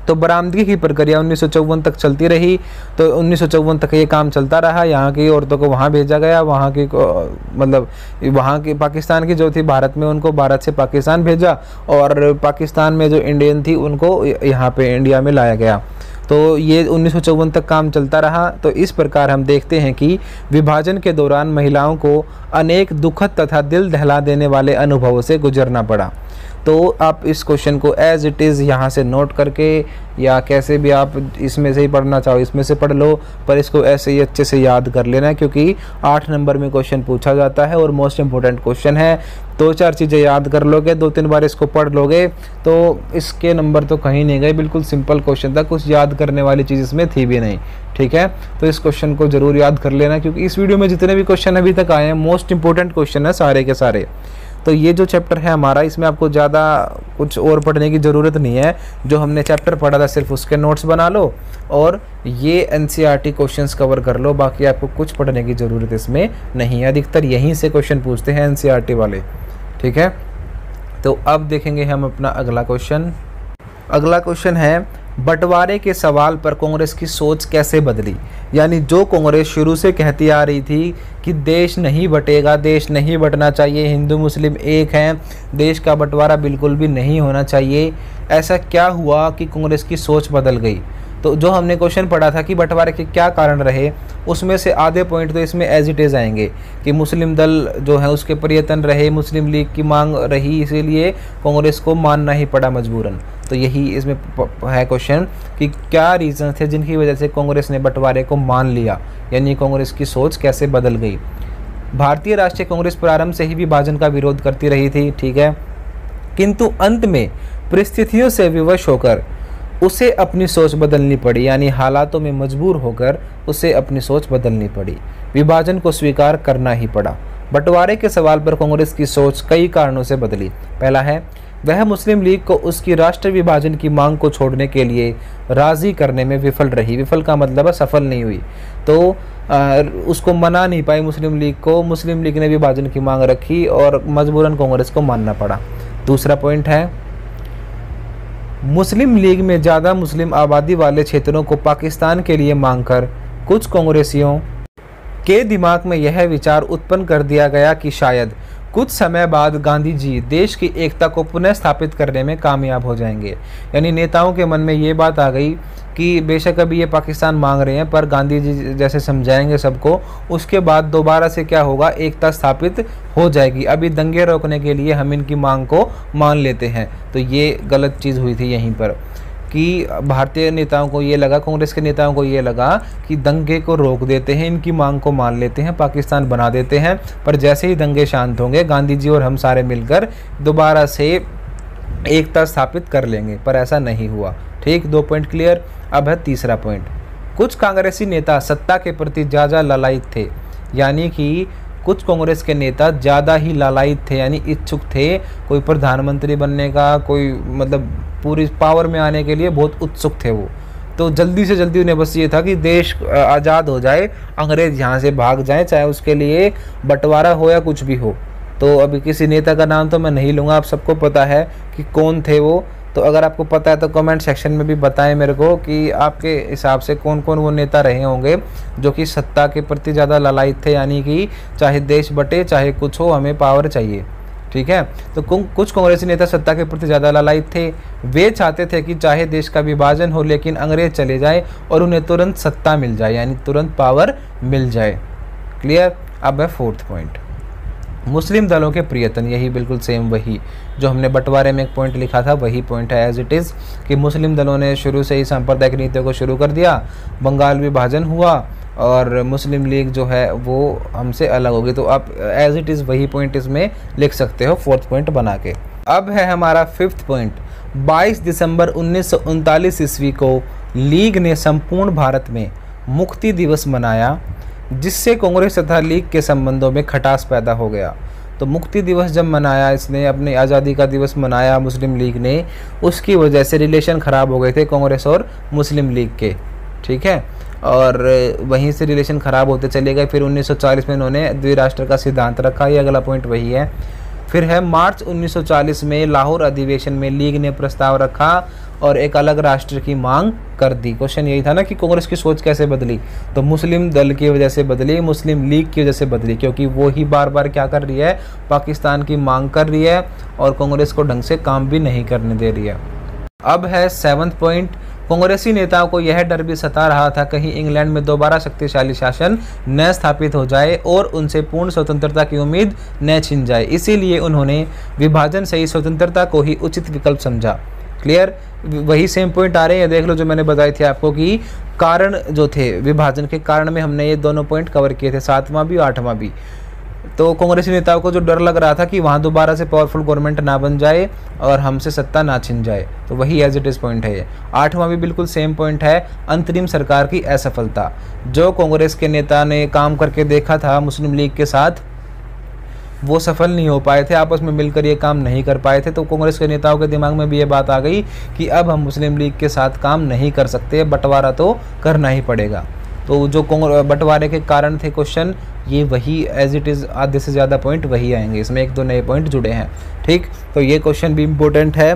तो बरामदगी की प्रक्रिया 1954 तक चलती रही। तो 1954 तक ये काम चलता रहा। यहाँ की औरतों को वहाँ भेजा गया, वहाँ की मतलब वहाँ की पाकिस्तान की जो थी भारत में, उनको भारत से पाकिस्तान भेजा, और पाकिस्तान में जो इंडियन थी उनको यहाँ पे इंडिया में लाया गया। तो ये 1954 तक काम चलता रहा। तो इस प्रकार हम देखते हैं कि विभाजन के दौरान महिलाओं को अनेक दुखद तथा दिल दहला देने वाले अनुभवों से गुजरना पड़ा। तो आप इस क्वेश्चन को एज इट इज़ यहाँ से नोट करके, या कैसे भी आप इसमें से ही पढ़ना चाहो इसमें से पढ़ लो, पर इसको ऐसे ही अच्छे से याद कर लेना, क्योंकि 8 नंबर में क्वेश्चन पूछा जाता है और मोस्ट इम्पोर्टेंट क्वेश्चन है। 2-4 चीज़ें याद कर लोगे, 2-3 बार इसको पढ़ लोगे तो इसके नंबर तो कहीं नहीं गए। बिल्कुल सिंपल क्वेश्चन था, कुछ याद करने वाली चीज़ इसमें थी भी नहीं। ठीक है, तो इस क्वेश्चन को ज़रूर याद कर लेना, क्योंकि इस वीडियो में जितने भी क्वेश्चन अभी तक आए हैं मोस्ट इंपॉर्टेंट क्वेश्चन है सारे के सारे। तो ये जो चैप्टर है हमारा, इसमें आपको ज़्यादा कुछ और पढ़ने की ज़रूरत नहीं है। जो हमने चैप्टर पढ़ा था सिर्फ उसके नोट्स बना लो और ये एनसीईआरटी क्वेश्चंस कवर कर लो, बाकी आपको कुछ पढ़ने की ज़रूरत इसमें नहीं है। अधिकतर यहीं से क्वेश्चन पूछते हैं एनसीईआरटी वाले। ठीक है, तो अब देखेंगे हम अपना अगला क्वेश्चन। अगला क्वेश्चन है, बंटवारे के सवाल पर कांग्रेस की सोच कैसे बदली। यानी जो कांग्रेस शुरू से कहती आ रही थी कि देश नहीं बटेगा, देश नहीं बटना चाहिए, हिंदू मुस्लिम एक हैं, देश का बंटवारा बिल्कुल भी नहीं होना चाहिए, ऐसा क्या हुआ कि कांग्रेस की सोच बदल गई। तो जो हमने क्वेश्चन पढ़ा था कि बंटवारे के क्या कारण रहे, उसमें से आधे पॉइंट तो इसमें एज इट इज़ आएंगे कि मुस्लिम दल जो है उसके प्रयत्न रहे, मुस्लिम लीग की मांग रही, इसीलिए कांग्रेस को मानना ही पड़ा मजबूरन। तो यही इसमें है क्वेश्चन कि क्या रीज़न थे जिनकी वजह से कांग्रेस ने बंटवारे को मान लिया, यानी कांग्रेस की सोच कैसे बदल गई। भारतीय राष्ट्रीय कांग्रेस प्रारंभ से ही विभाजन का विरोध करती रही थी, ठीक है, किंतु अंत में परिस्थितियों से विवश होकर उसे अपनी सोच बदलनी पड़ी, यानी हालातों में मजबूर होकर उसे अपनी सोच बदलनी पड़ी, विभाजन को स्वीकार करना ही पड़ा। बंटवारे के सवाल पर कांग्रेस की सोच कई कारणों से बदली। पहला है, वह मुस्लिम लीग को उसकी राष्ट्र विभाजन की मांग को छोड़ने के लिए राजी करने में विफल रही। विफल का मतलब है सफल नहीं हुई, तो उसको मना नहीं पाई मुस्लिम लीग को। मुस्लिम लीग ने विभाजन की मांग रखी और मजबूरन कांग्रेस को मानना पड़ा। दूसरा पॉइंट है, मुस्लिम लीग में ज़्यादा मुस्लिम आबादी वाले क्षेत्रों को पाकिस्तान के लिए मांगकर कुछ कांग्रेसियों के दिमाग में यह विचार उत्पन्न कर दिया गया कि शायद कुछ समय बाद गांधी जी देश की एकता को पुनः स्थापित करने में कामयाब हो जाएंगे। यानी नेताओं के मन में ये बात आ गई कि बेशक अभी ये पाकिस्तान मांग रहे हैं, पर गांधी जी जैसे समझाएंगे सबको, उसके बाद दोबारा से क्या होगा, एकता स्थापित हो जाएगी। अभी दंगे रोकने के लिए हम इनकी मांग को मान लेते हैं। तो ये गलत चीज़ हुई थी यहीं पर कि भारतीय नेताओं को ये लगा, कांग्रेस के नेताओं को ये लगा कि दंगे को रोक देते हैं, इनकी मांग को मान लेते हैं, पाकिस्तान बना देते हैं, पर जैसे ही दंगे शांत होंगे गांधी जी और हम सारे मिलकर दोबारा से एकता स्थापित कर लेंगे, पर ऐसा नहीं हुआ। ठीक, 2 पॉइंट क्लियर। अब है तीसरा पॉइंट, कुछ कांग्रेसी नेता सत्ता के प्रति ज़्यादा लालायित थे, यानी कि कुछ कांग्रेस के नेता ज़्यादा ही लालायित थे, यानी इच्छुक थे, कोई प्रधानमंत्री बनने का, कोई मतलब पूरी पावर में आने के लिए बहुत उत्सुक थे वो। तो जल्दी से जल्दी उन्हें बस ये था कि देश आज़ाद हो जाए, अंग्रेज़ यहाँ से भाग जाएं, चाहे उसके लिए बंटवारा हो या कुछ भी हो। तो अभी किसी नेता का नाम तो मैं नहीं लूँगा, आप सबको पता है कि कौन थे वो। तो अगर आपको पता है तो कमेंट सेक्शन में भी बताएं मेरे को कि आपके हिसाब से कौन कौन वो नेता रहे होंगे जो कि सत्ता के प्रति ज़्यादा लालायित थे, यानी कि चाहे देश बटे चाहे कुछ हो, हमें पावर चाहिए। ठीक है, तो कुछ कांग्रेसी नेता सत्ता के प्रति ज़्यादा लालायित थे। वे चाहते थे कि चाहे देश का विभाजन हो लेकिन अंग्रेज चले जाए और उन्हें तुरंत सत्ता मिल जाए, यानी तुरंत पावर मिल जाए। क्लियर। अब है 4th पॉइंट, मुस्लिम दलों के प्रयत्न। यही बिल्कुल सेम वही जो हमने बंटवारे में एक पॉइंट लिखा था, वही पॉइंट है एज इट इज़ कि मुस्लिम दलों ने शुरू से ही सांप्रदायिक नीतियों को शुरू कर दिया, बंगाल विभाजन हुआ और मुस्लिम लीग जो है वो हमसे अलग होगी। तो आप एज इट इज़ वही पॉइंट इसमें लिख सकते हो 4th पॉइंट बना के। अब है हमारा 5th पॉइंट, 22 दिसंबर 1939 ईस्वी को लीग ने संपूर्ण भारत में मुक्ति दिवस मनाया, जिससे कांग्रेस तथा लीग के संबंधों में खटास पैदा हो गया। तो मुक्ति दिवस जब मनाया, इसने अपनी आज़ादी का दिवस मनाया मुस्लिम लीग ने, उसकी वजह से रिलेशन ख़राब हो गए थे कांग्रेस और मुस्लिम लीग के। ठीक है, और वहीं से रिलेशन ख़राब होते चले गए। फिर 1940 में इन्होंने द्विराष्ट्र का सिद्धांत रखा, ये अगला पॉइंट वही है। फिर है मार्च 1940 में लाहौर अधिवेशन में लीग ने प्रस्ताव रखा और एक अलग राष्ट्र की मांग कर दी। क्वेश्चन यही था ना कि कांग्रेस की सोच कैसे बदली, तो मुस्लिम दल की वजह से बदली, मुस्लिम लीग की वजह से बदली, क्योंकि वो ही बार बार क्या कर रही है, पाकिस्तान की मांग कर रही है और कांग्रेस को ढंग से काम भी नहीं करने दे रही है। अब है 7वां पॉइंट, कांग्रेसी नेताओं को यह डर भी सता रहा था कहीं इंग्लैंड में दोबारा शक्तिशाली शासन न स्थापित हो जाए और उनसे पूर्ण स्वतंत्रता की उम्मीद न छिन जाए। इसीलिए उन्होंने विभाजन से ही स्वतंत्रता को ही उचित विकल्प समझा। क्लियर, वही सेम पॉइंट आ रहे हैं, देख लो जो मैंने बताई थी आपको कि कारण जो थे विभाजन के कारण में हमने ये दोनों पॉइंट कवर किए थे, 7वां भी 8वां भी। तो कांग्रेसी नेताओं को जो डर लग रहा था कि वहाँ दोबारा से पावरफुल गवर्नमेंट ना बन जाए और हमसे सत्ता ना छिन जाए, तो वही एज इट इज़ पॉइंट है ये। 8वां भी बिल्कुल सेम पॉइंट है, अंतरिम सरकार की असफलता। जो कांग्रेस के नेता ने काम करके देखा था मुस्लिम लीग के साथ, वो सफल नहीं हो पाए थे, आपस में मिलकर ये काम नहीं कर पाए थे। तो कांग्रेस के नेताओं के दिमाग में भी ये बात आ गई कि अब हम मुस्लिम लीग के साथ काम नहीं कर सकते, बंटवारा तो करना ही पड़ेगा। तो जो बंटवारे के कारण थे क्वेश्चन, ये वही एज इट इज़, आधे से ज़्यादा पॉइंट वही आएंगे, इसमें 1-2 नए पॉइंट जुड़े हैं। ठीक, तो ये क्वेश्चन भी इम्पोर्टेंट है।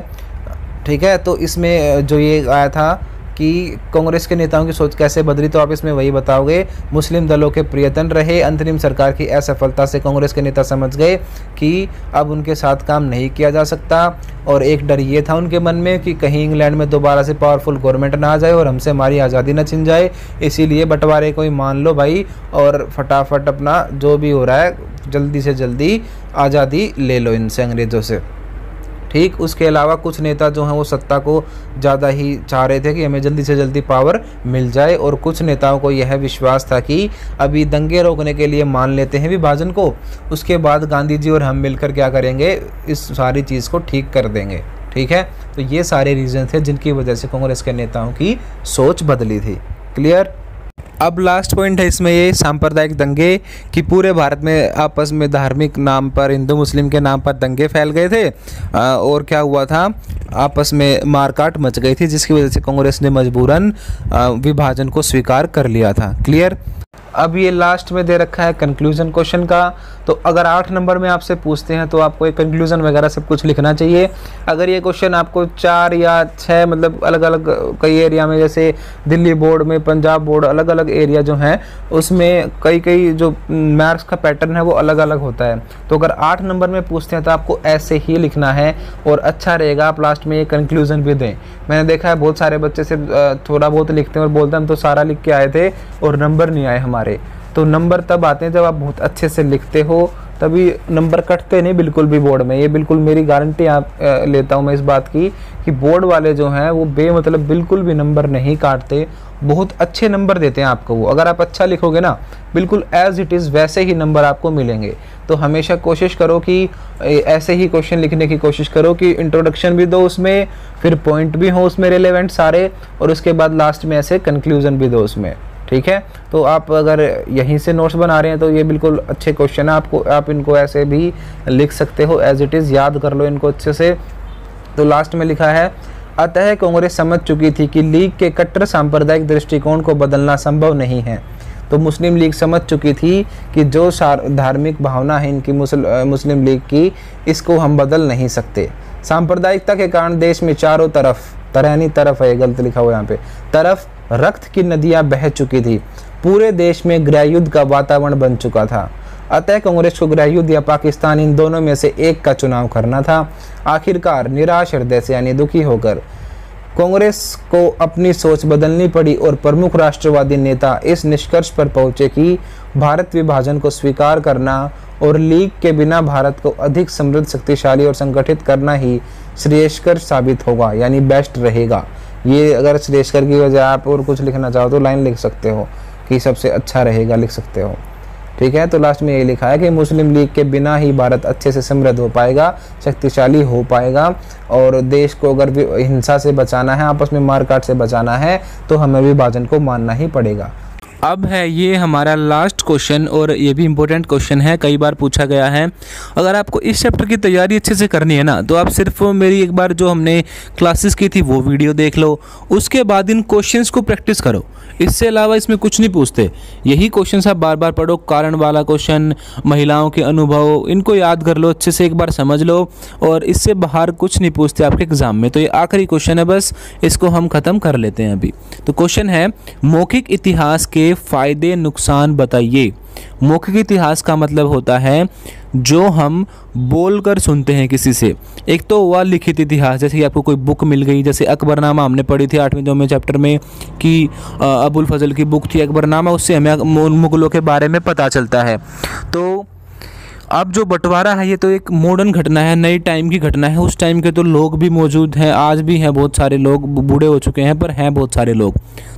ठीक है, तो इसमें जो ये आया था कि कांग्रेस के नेताओं की सोच कैसे बदली, तो आप इसमें वही बताओगे, मुस्लिम दलों के प्रयत्न रहे, अंतरिम सरकार की असफलता से कांग्रेस के नेता समझ गए कि अब उनके साथ काम नहीं किया जा सकता, और एक डर ये था उनके मन में कि कहीं इंग्लैंड में दोबारा से पावरफुल गवर्नमेंट ना आ जाए और हमसे हमारी आज़ादी ना छिन जाए। इसीलिए बंटवारे को ही मान लो भाई और फटाफट अपना जो भी हो रहा है जल्दी से जल्दी आज़ादी ले लो इनसे, अंग्रेज़ों से। ठीक, उसके अलावा कुछ नेता जो हैं वो सत्ता को ज़्यादा ही चाह रहे थे कि हमें जल्दी से जल्दी पावर मिल जाए, और कुछ नेताओं को यह विश्वास था कि अभी दंगे रोकने के लिए मान लेते हैं विभाजन को, उसके बाद गांधी जी और हम मिलकर क्या करेंगे, इस सारी चीज़ को ठीक कर देंगे। ठीक है, तो ये सारे रीज़न थे जिनकी वजह से कांग्रेस के नेताओं की सोच बदली थी। क्लियर। अब लास्ट पॉइंट है इसमें ये सांप्रदायिक दंगे, कि पूरे भारत में आपस में धार्मिक नाम पर, हिंदू मुस्लिम के नाम पर दंगे फैल गए थे, और क्या हुआ था, आपस में मारकाट मच गई थी, जिसकी वजह से कांग्रेस ने मजबूरन विभाजन को स्वीकार कर लिया था। क्लियर। अब ये लास्ट में दे रखा है कंक्लूजन क्वेश्चन का, तो अगर 8 नंबर में आपसे पूछते हैं तो आपको एक कंक्लूजन वगैरह सब कुछ लिखना चाहिए। अगर ये क्वेश्चन आपको 4 या 6 मतलब अलग अलग कई एरिया में, जैसे दिल्ली बोर्ड में, पंजाब बोर्ड, अलग अलग एरिया जो हैं उसमें कई जो मार्क्स का पैटर्न है वो अलग अलग होता है। तो अगर 8 नंबर में पूछते हैं तो आपको ऐसे ही लिखना है, और अच्छा रहेगा आप लास्ट में ये कंक्लूजन भी दें। मैंने देखा है बहुत सारे बच्चे से थोड़ा बहुत लिखते हैं और बोलते हैं हम तो सारा लिख के आए थे और नंबर नहीं आए हमारे। तो नंबर तब आते हैं जब आप बहुत अच्छे से लिखते हो, तभी नंबर कटते नहीं बिल्कुल भी बोर्ड में। ये बिल्कुल मेरी गारंटी आप लेता हूँ मैं इस बात की कि बोर्ड वाले जो हैं वो बेमतलब बिल्कुल भी नंबर नहीं काटते, बहुत अच्छे नंबर देते हैं आपको वो। अगर आप अच्छा लिखोगे ना, बिल्कुल एज इट इज़ वैसे ही नंबर आपको मिलेंगे। तो हमेशा कोशिश करो कि ऐसे ही क्वेश्चन लिखने की कोशिश करो कि इंट्रोडक्शन भी दो उसमें, फिर पॉइंट भी हो उसमें रिलेवेंट सारे, और उसके बाद लास्ट में ऐसे कंक्लूजन भी दो उसमें। ठीक है, तो आप अगर यहीं से नोट्स बना रहे हैं तो ये बिल्कुल अच्छे क्वेश्चन है, आप इनको ऐसे भी लिख सकते हो, एज इट इज़ याद कर लो इनको अच्छे से। तो लास्ट में लिखा है, अतः कांग्रेस समझ चुकी थी कि लीग के कट्टर सांप्रदायिक दृष्टिकोण को बदलना संभव नहीं है। तो मुस्लिम लीग समझ चुकी थी कि जो धार्मिक भावना है इनकी मुस्लिम लीग की, इसको हम बदल नहीं सकते। सांप्रदायिकता के कारण देश में चारों तरफ, तरफ है, गलत लिखा हुआ यहाँ पे, तरफ रक्त की नदियां बह चुकी थी। पूरे देश में गृहयुद्ध का वातावरण बन चुका था। अतः कांग्रेस को गृहयुद्ध या पाकिस्तान, इन दोनों में से एक का चुनाव करना था। आखिरकार निराश हृदय से यानी दुखी होकर कांग्रेस को अपनी सोच बदलनी पड़ी और प्रमुख राष्ट्रवादी नेता इस निष्कर्ष पर पहुंचे कि भारत विभाजन को स्वीकार करना और लीग के बिना भारत को अधिक समृद्ध, शक्तिशाली और संगठित करना ही श्रेयस्कर साबित होगा, यानी बेस्ट रहेगा। ये अगर श्रेयस्कर की वजह आप और कुछ लिखना चाहो तो लाइन लिख सकते हो कि सबसे अच्छा रहेगा, लिख सकते हो। ठीक है, तो लास्ट में ये लिखा है कि मुस्लिम लीग के बिना ही भारत अच्छे से समृद्ध हो पाएगा, शक्तिशाली हो पाएगा, और देश को अगर हिंसा से बचाना है, आपस में मारकाट से बचाना है, तो हमें विभाजन को मानना ही पड़ेगा। अब है ये हमारा लास्ट क्वेश्चन और ये भी इम्पोर्टेंट क्वेश्चन है, कई बार पूछा गया है। अगर आपको इस चैप्टर की तैयारी अच्छे से करनी है ना, तो आप सिर्फ मेरी एक बार जो हमने क्लासेस की थी वो वीडियो देख लो, उसके बाद इन क्वेश्चंस को प्रैक्टिस करो। इससे अलावा इसमें कुछ नहीं पूछते, यही क्वेश्चंस आप बार बार पढ़ो। कारण वाला क्वेश्चन, महिलाओं के अनुभव, इनको याद कर लो, अच्छे से एक बार समझ लो, और इससे बाहर कुछ नहीं पूछते आपके एग्जाम में। तो ये आखिरी क्वेश्चन है, बस इसको हम ख़त्म कर लेते हैं अभी। तो क्वेश्चन है, मौखिक इतिहास के फायदे नुकसान बताइए। मौखिक इतिहास का मतलब होता है जो हम बोलकर सुनते हैं किसी से। एक तो हुआ लिखित इतिहास, जैसे कि आपको कोई बुक मिल गई, जैसे अकबरनामा हमने पढ़ी थी 8वें 9वें चैप्टर में कि अबुल फजल की बुक थी अकबरनामा, उससे हमें मुगलों के बारे में पता चलता है। तो अब जो बंटवारा है ये तो एक मॉडर्न घटना है, नई टाइम की घटना है। उस टाइम के तो लोग भी मौजूद हैं, आज भी हैं बहुत सारे लोग, बूढ़े हो चुके हैं पर हैं बहुत सारे लोग।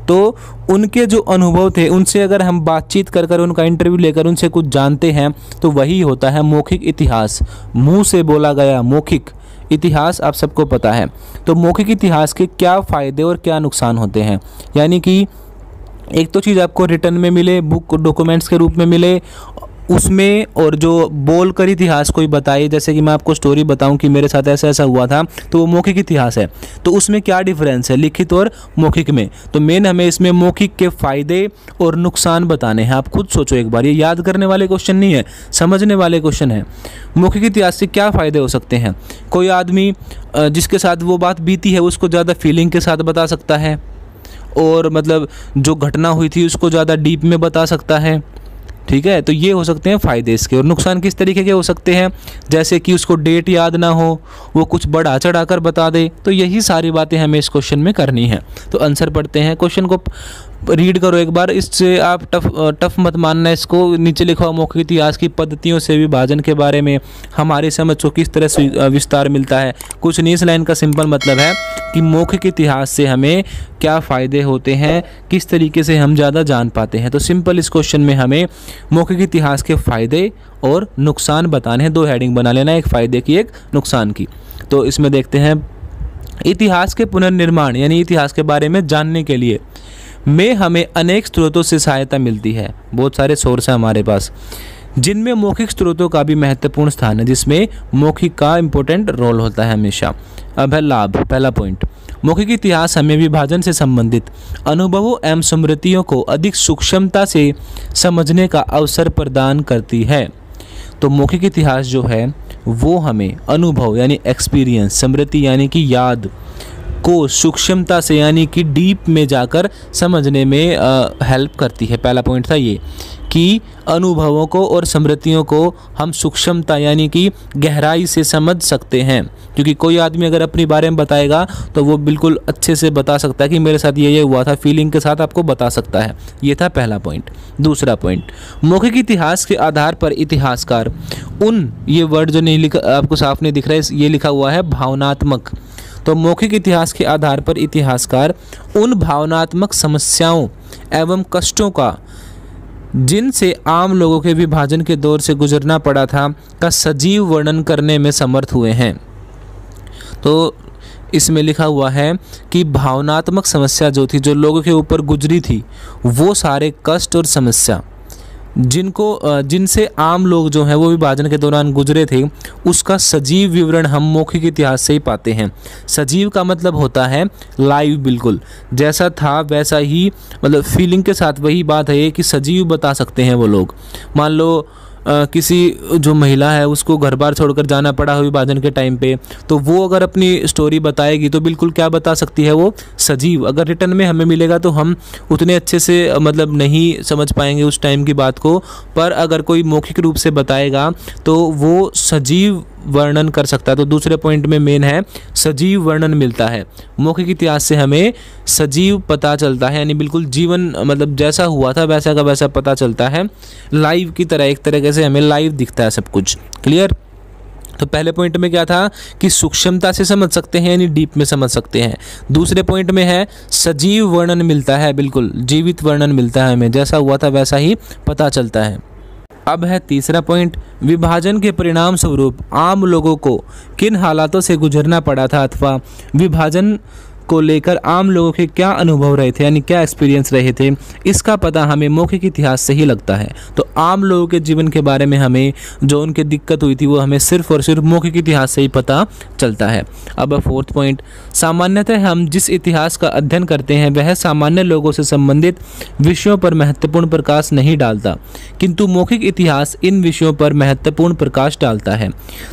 तो उनके जो अनुभव थे उनसे अगर हम बातचीत कर कर, उनका इंटरव्यू लेकर उनसे कुछ जानते हैं, तो वही होता है मौखिक इतिहास। मुंह से बोला गया मौखिक इतिहास आप सबको पता है। तो मौखिक इतिहास के क्या फ़ायदे और क्या नुकसान होते हैं, यानी कि एक तो चीज़ आपको रिटर्न में मिले, बुक डॉक्यूमेंट्स के रूप में मिले उसमें, और जो बोल कर इतिहास कोई बताए, जैसे कि मैं आपको स्टोरी बताऊं कि मेरे साथ ऐसा ऐसा हुआ था, तो वो मौखिक इतिहास है। तो उसमें क्या डिफरेंस है लिखित और मौखिक में? तो मेन हमें इसमें मौखिक के फ़ायदे और नुकसान बताने हैं। आप खुद सोचो एक बार, ये याद करने वाले क्वेश्चन नहीं है, समझने वाले क्वेश्चन है। मौखिक इतिहास से क्या फ़ायदे हो सकते हैं? कोई आदमी जिसके साथ वो बात बीती है उसको ज़्यादा फीलिंग के साथ बता सकता है, और मतलब जो घटना हुई थी उसको ज़्यादा डीप में बता सकता है। ठीक है, तो ये हो सकते हैं फ़ायदे इसके। और नुकसान किस तरीके के हो सकते हैं? जैसे कि उसको डेट याद ना हो, वो कुछ बढ़ा चढ़ा कर बता दे। तो यही सारी बातें हमें इस क्वेश्चन में करनी है। तो आंसर पढ़ते हैं, क्वेश्चन को रीड करो एक बार, इससे आप टफ मत मानना इसको। नीचे लिखा हुआ मौखिक इतिहास की पद्धतियों से विभाजन के बारे में हमारी समझ को किस तरह से विस्तार मिलता है। कुछ नहीं, इस लाइन का सिंपल मतलब है कि मौखिक इतिहास से हमें क्या फ़ायदे होते हैं, किस तरीके से हम ज़्यादा जान पाते हैं। तो सिंपल इस क्वेश्चन में हमें मौखिक इतिहास के फ़ायदे और नुकसान बताने हैं। 2 हेडिंग बना लेना, एक फ़ायदे की एक नुकसान की। तो इसमें देखते हैं, इतिहास के पुनर्निर्माण यानी इतिहास के बारे में जानने के लिए में हमें अनेक स्रोतों से सहायता मिलती है। बहुत सारे सोर्स हैं हमारे पास, जिनमें मौखिक स्रोतों का भी महत्वपूर्ण स्थान है, जिसमें मौखिक का इम्पोर्टेंट रोल होता है हमेशा। अब है लाभ। पहला पॉइंट, मौखिक इतिहास हमें विभाजन से संबंधित अनुभवों एवं स्मृतियों को अधिक सूक्ष्मता से समझने का अवसर प्रदान करती है। तो मौखिक इतिहास जो है वो हमें अनुभव यानी एक्सपीरियंस, स्मृति यानी कि याद को सूक्ष्मता से यानी कि डीप में जाकर समझने में हेल्प करती है। पहला पॉइंट था ये कि अनुभवों को और स्मृतियों को हम सूक्ष्मता यानी कि गहराई से समझ सकते हैं, क्योंकि कोई आदमी अगर अपने बारे में बताएगा तो वो बिल्कुल अच्छे से बता सकता है कि मेरे साथ ये हुआ था, फीलिंग के साथ आपको बता सकता है। ये था पहला पॉइंट। दूसरा पॉइंट, मौखिक इतिहास के आधार पर इतिहासकार ये वर्ड जो नहीं लिखा आपको साफ नहीं दिख रहा है, ये लिखा हुआ है भावनात्मक। तो मौखिक इतिहास के आधार पर इतिहासकार उन भावनात्मक समस्याओं एवं कष्टों का जिनसे आम लोगों के विभाजन के दौर से गुजरना पड़ा था का सजीव वर्णन करने में समर्थ हुए हैं। तो इसमें लिखा हुआ है कि भावनात्मक समस्या जो थी, जो लोगों के ऊपर गुजरी थी, वो सारे कष्ट और समस्या जिनसे आम लोग जो हैं वो विभाजन के दौरान गुजरे थे, उसका सजीव विवरण हम मौखिक इतिहास से ही पाते हैं। सजीव का मतलब होता है लाइव, बिल्कुल जैसा था वैसा ही, मतलब फीलिंग के साथ। वही बात है कि सजीव बता सकते हैं वो लोग। मान लो किसी जो महिला है उसको घर बार छोड़कर जाना पड़ा हो विभाजन के टाइम पे, तो वो अगर अपनी स्टोरी बताएगी तो बिल्कुल क्या बता सकती है वो, सजीव। अगर रिटर्न में हमें मिलेगा तो हम उतने अच्छे से मतलब नहीं समझ पाएंगे उस टाइम की बात को, पर अगर कोई मौखिक रूप से बताएगा तो वो सजीव वर्णन कर सकता है। तो दूसरे पॉइंट में मेन है सजीव वर्णन मिलता है। मौखिक इतिहास से हमें सजीव पता चलता है, यानी बिल्कुल जीवन मतलब जैसा हुआ था वैसा का वैसा पता चलता है, लाइव की तरह। एक तरीके से हमें लाइव दिखता है सब कुछ। क्लियर? तो पहले पॉइंट में क्या था कि सूक्ष्मता से समझ सकते हैं यानी डीप में समझ सकते हैं। दूसरे पॉइंट में है सजीव वर्णन मिलता है, बिल्कुल जीवित वर्णन मिलता है, हमें जैसा हुआ था वैसा ही पता चलता है। अब है तीसरा पॉइंट, विभाजन के परिणाम स्वरूप आम लोगों को किन हालातों से गुजरना पड़ा था अथवा विभाजन को लेकर आम लोगों के क्या अनुभव रहे थे, यानी क्या एक्सपीरियंस रहे थे, इसका पता हमें मौखिक इतिहास से ही लगता है। तो आम लोगों के जीवन के बारे में हमें जो उनकी दिक्कत हुई थी वो हमें सिर्फ और सिर्फ मौखिक इतिहास से ही पता चलता है। अब फोर्थ पॉइंट, सामान्यतः हम जिस इतिहास का अध्ययन करते हैं वह सामान्य लोगों से संबंधित विषयों पर महत्वपूर्ण प्रकाश नहीं डालता, किंतु मौखिक इतिहास इन विषयों पर महत्वपूर्ण प्रकाश डालता है।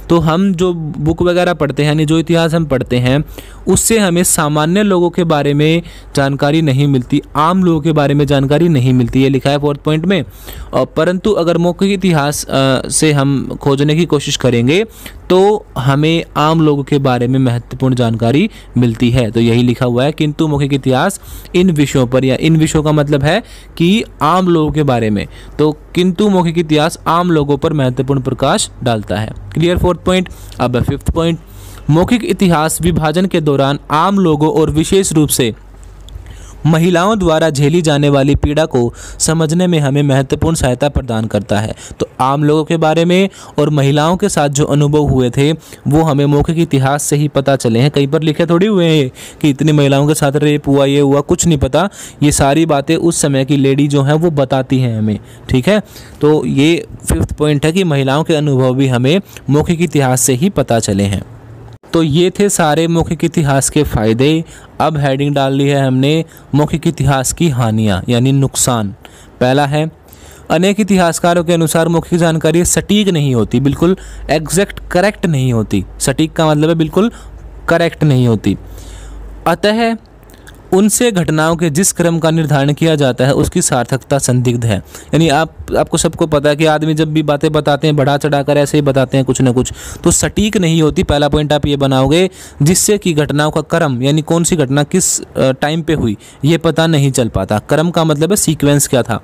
तो हम जो बुक वगैरह पढ़ते हैं, यानी जो इतिहास हम पढ़ते हैं, उससे हमें सामान्य लोगों के बारे में जानकारी नहीं मिलती, आम लोगों के बारे में जानकारी नहीं मिलती, ये लिखा है फोर्थ पॉइंट में। और परंतु अगर मौखिक इतिहास से हम खोजने की कोशिश करेंगे तो हमें आम लोगों के बारे में महत्वपूर्ण जानकारी मिलती है। तो यही लिखा हुआ है, किंतु मौखिक इतिहास इन विषयों पर, या इन विषयों का मतलब है कि आम लोगों के बारे में, तो किंतु मौखिक इतिहास आम लोगों पर महत्वपूर्ण प्रकाश डालता है। Clear fourth point. अब फिफ्थ पॉइंट, मौखिक इतिहास विभाजन के दौरान आम लोगों और विशेष रूप से महिलाओं द्वारा झेली जाने वाली पीड़ा को समझने में हमें महत्वपूर्ण सहायता प्रदान करता है। तो आम लोगों के बारे में और महिलाओं के साथ जो अनुभव हुए थे वो हमें मौखिक इतिहास से ही पता चले हैं। कहीं पर लिखे थोड़ी हुए हैं कि इतनी महिलाओं के साथ रेप हुआ, ये हुआ, कुछ नहीं पता। ये सारी बातें उस समय की लेडी जो हैं वो बताती हैं हमें, ठीक है। तो ये फिफ्थ पॉइंट है कि महिलाओं के अनुभव भी हमें मौखिक इतिहास से ही पता चले हैं। तो ये थे सारे मौखिक इतिहास के फ़ायदे। अब हेडिंग डाल ली है हमने मौखिक इतिहास की हानियाँ यानी नुकसान। पहला है, अनेक इतिहासकारों के अनुसार मौखिक जानकारी सटीक नहीं होती, बिल्कुल एग्जैक्ट करेक्ट नहीं होती। सटीक का मतलब है बिल्कुल करेक्ट नहीं होती। अतः उनसे घटनाओं के जिस क्रम का निर्धारण किया जाता है उसकी सार्थकता संदिग्ध है। यानी आपको सबको पता है कि आदमी जब भी बातें बताते हैं बढ़ा चढ़ा कर ऐसे ही बताते हैं कुछ ना कुछ, तो सटीक नहीं होती। पहला पॉइंट आप ये बनाओगे, जिससे कि घटनाओं का क्रम यानी कौन सी घटना किस टाइम पे हुई ये पता नहीं चल पाता। क्रम का मतलब है सीक्वेंस क्या था,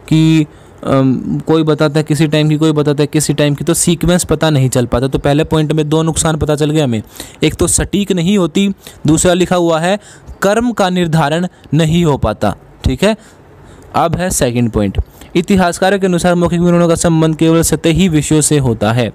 कि कोई बताता है किसी टाइम की, कोई बताता है किसी टाइम की, तो सीक्वेंस पता नहीं चल पाता। तो पहले पॉइंट में दो नुकसान पता चल गए हमें, एक तो सटीक नहीं होती, दूसरा लिखा हुआ है कर्म का निर्धारण नहीं हो पाता, ठीक है। अब है सेकंड पॉइंट, इतिहासकारों के अनुसार मौखिक विवरणों का संबंध केवल सतही विषयों से होता है।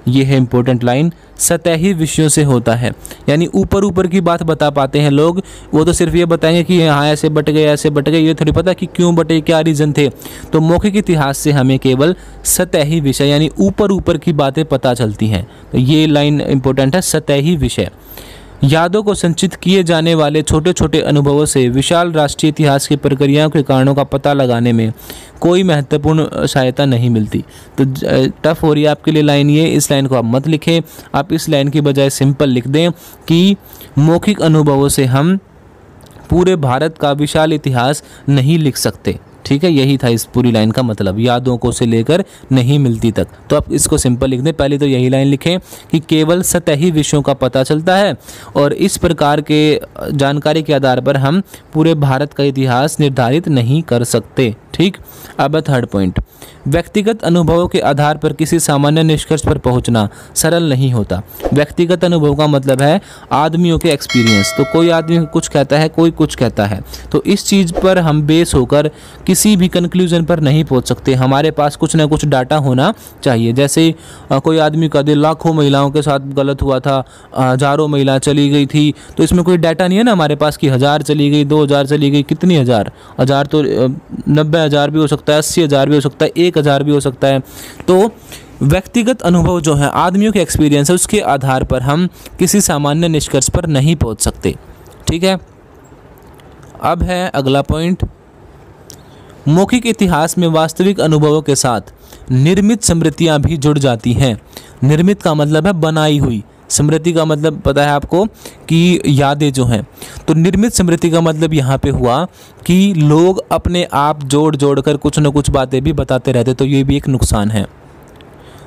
ये है इंपॉर्टेंट लाइन, सतही विषयों से होता है, यानी ऊपर ऊपर की बात बता पाते हैं लोग। वो तो सिर्फ ये बताएंगे कि हाँ ऐसे बट गए, ऐसे बट गए, ये थोड़ी पता कि क्यों बटे, क्या रीज़न थे। तो मौखिक इतिहास से हमें केवल सतही विषय यानी ऊपर ऊपर की बातें पता चलती हैं। तो ये लाइन इंपॉर्टेंट है, सतही विषय। यादों को संचित किए जाने वाले छोटे छोटे अनुभवों से विशाल राष्ट्रीय इतिहास की प्रक्रियाओं के कारणों का पता लगाने में कोई महत्वपूर्ण सहायता नहीं मिलती। तो टफ हो रही है आपके लिए लाइन ये, इस लाइन को आप मत लिखें। आप इस लाइन की बजाय सिंपल लिख दें कि मौखिक अनुभवों से हम पूरे भारत का विशाल इतिहास नहीं लिख सकते, ठीक है। यही था इस पूरी लाइन का मतलब, यादों को से लेकर नहीं मिलती तक। तो आप इसको सिंपल लिख दें, पहले तो यही लाइन लिखें कि केवल सतही विषयों का पता चलता है और इस प्रकार के जानकारी के आधार पर हम पूरे भारत का इतिहास निर्धारित नहीं कर सकते, ठीक। अब थर्ड पॉइंट, व्यक्तिगत अनुभवों के आधार पर किसी सामान्य निष्कर्ष पर पहुंचना सरल नहीं होता। व्यक्तिगत अनुभव का मतलब है आदमियों के एक्सपीरियंस। तो कोई आदमी कुछ कहता है, कोई कुछ कहता है, तो इस चीज़ पर हम बेस होकर किसी भी कंक्लूजन पर नहीं पहुंच सकते। हमारे पास कुछ ना कुछ डाटा होना चाहिए। जैसे कोई आदमी कह दे लाखों महिलाओं के साथ गलत हुआ था, हज़ारों महिला चली गई थी, तो इसमें कोई डाटा नहीं है ना हमारे पास कि 1000 चली गई, 2000 चली गई, कितनी हज़ार तो 90,000 भी हो सकता है, 80,000 भी हो सकता है, 1,000 भी हो सकता है। तो व्यक्तिगत अनुभव जो है, आदमियों के एक्सपीरियंस है, उसके आधार पर हम किसी सामान्य निष्कर्ष पर नहीं पहुंच सकते, ठीक है। अब है अगला पॉइंट, मौखिक इतिहास में वास्तविक अनुभवों के साथ निर्मित स्मृतियां भी जुड़ जाती हैं। निर्मित का मतलब है बनाई हुई, स्मृति का मतलब पता है आपको कि यादें जो हैं। तो निर्मित स्मृति का मतलब यहाँ पे हुआ कि लोग अपने आप जोड़ जोड़ कर कुछ न कुछ बातें भी बताते रहते, तो ये भी एक नुकसान है।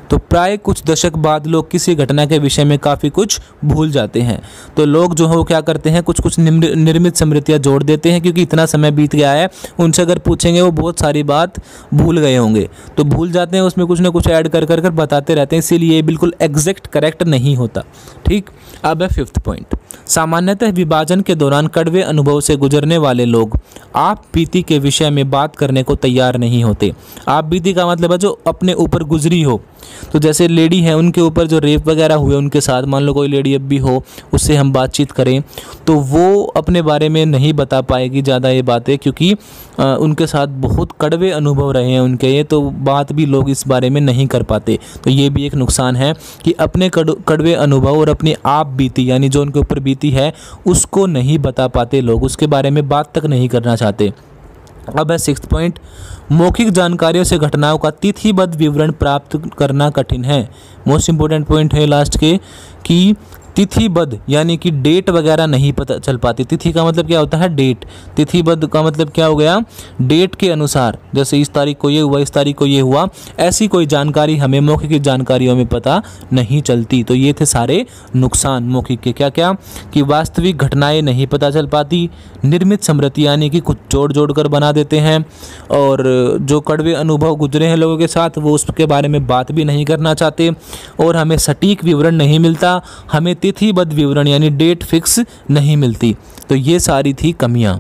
तो प्राय कुछ दशक बाद लोग किसी घटना के विषय में काफ़ी कुछ भूल जाते हैं। तो लोग जो है वो क्या करते हैं, कुछ कुछ निर्मित स्मृतियाँ जोड़ देते हैं, क्योंकि इतना समय बीत गया है, उनसे अगर पूछेंगे वो बहुत सारी बात भूल गए होंगे, तो भूल जाते हैं, उसमें कुछ ना कुछ ऐड कर कर कर बताते रहते हैं, इसीलिए बिल्कुल एग्जैक्ट करेक्ट नहीं होता, ठीक। अब है फिफ्थ पॉइंट, सामान्यतः विभाजन के दौरान कड़वे अनुभव से गुजरने वाले लोग आप बीती के विषय में बात करने को तैयार नहीं होते। आप बीती का मतलब है जो अपने ऊपर गुजरी हो, तो जैसे लेडी है उनके ऊपर जो रेप वगैरह हुए उनके साथ, मान लो कोई लेडी अब भी हो, उससे हम बातचीत करें तो वो अपने बारे में नहीं बता पाएगी ज़्यादा ये बातें, क्योंकि उनके साथ बहुत कड़वे अनुभव रहे हैं उनके, ये तो बात भी लोग इस बारे में नहीं कर पाते। तो ये भी एक नुकसान है कि अपने कड़वे अनुभव और अपनी आप बीती, यानी जो उनके ऊपर बीती है उसको नहीं बता पाते लोग, उसके बारे में बात तक नहीं करना चाहते। अब है 6th पॉइंट, मौखिक जानकारियों से घटनाओं का तिथिबद्ध विवरण प्राप्त करना कठिन है। मोस्ट इंपॉर्टेंट पॉइंट है लास्ट के कि तिथिबद्ध यानी कि डेट वगैरह नहीं पता चल पाती। तिथि का मतलब क्या होता है? डेट। तिथिबद्ध का मतलब क्या हो गया? डेट के अनुसार, जैसे इस तारीख को ये हुआ, इस तारीख को ये हुआ, ऐसी कोई जानकारी हमें मौखिक जानकारियों में पता नहीं चलती। तो ये थे सारे नुकसान मौखिक के। क्या क्या? कि वास्तविक घटनाएं नहीं पता चल पाती, निर्मित स्मृति यानी कि कुछ जोड़ जोड़ कर बना देते हैं, और जो कड़वे अनुभव गुजरे हैं लोगों के साथ वो उसके बारे में बात भी नहीं करना चाहते, और हमें सटीक विवरण नहीं मिलता, हमें तिथिबद्ध विवरण यानी डेट फिक्स नहीं मिलती। तो ये सारी थी कमियां।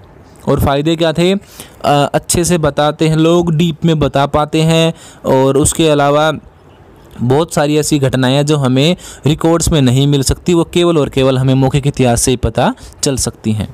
और फ़ायदे क्या थे? अच्छे से बताते हैं लोग, डीप में बता पाते हैं, और उसके अलावा बहुत सारी ऐसी घटनाएं जो हमें रिकॉर्ड्स में नहीं मिल सकती, वो केवल और केवल हमें मौखिक इतिहास से ही पता चल सकती हैं।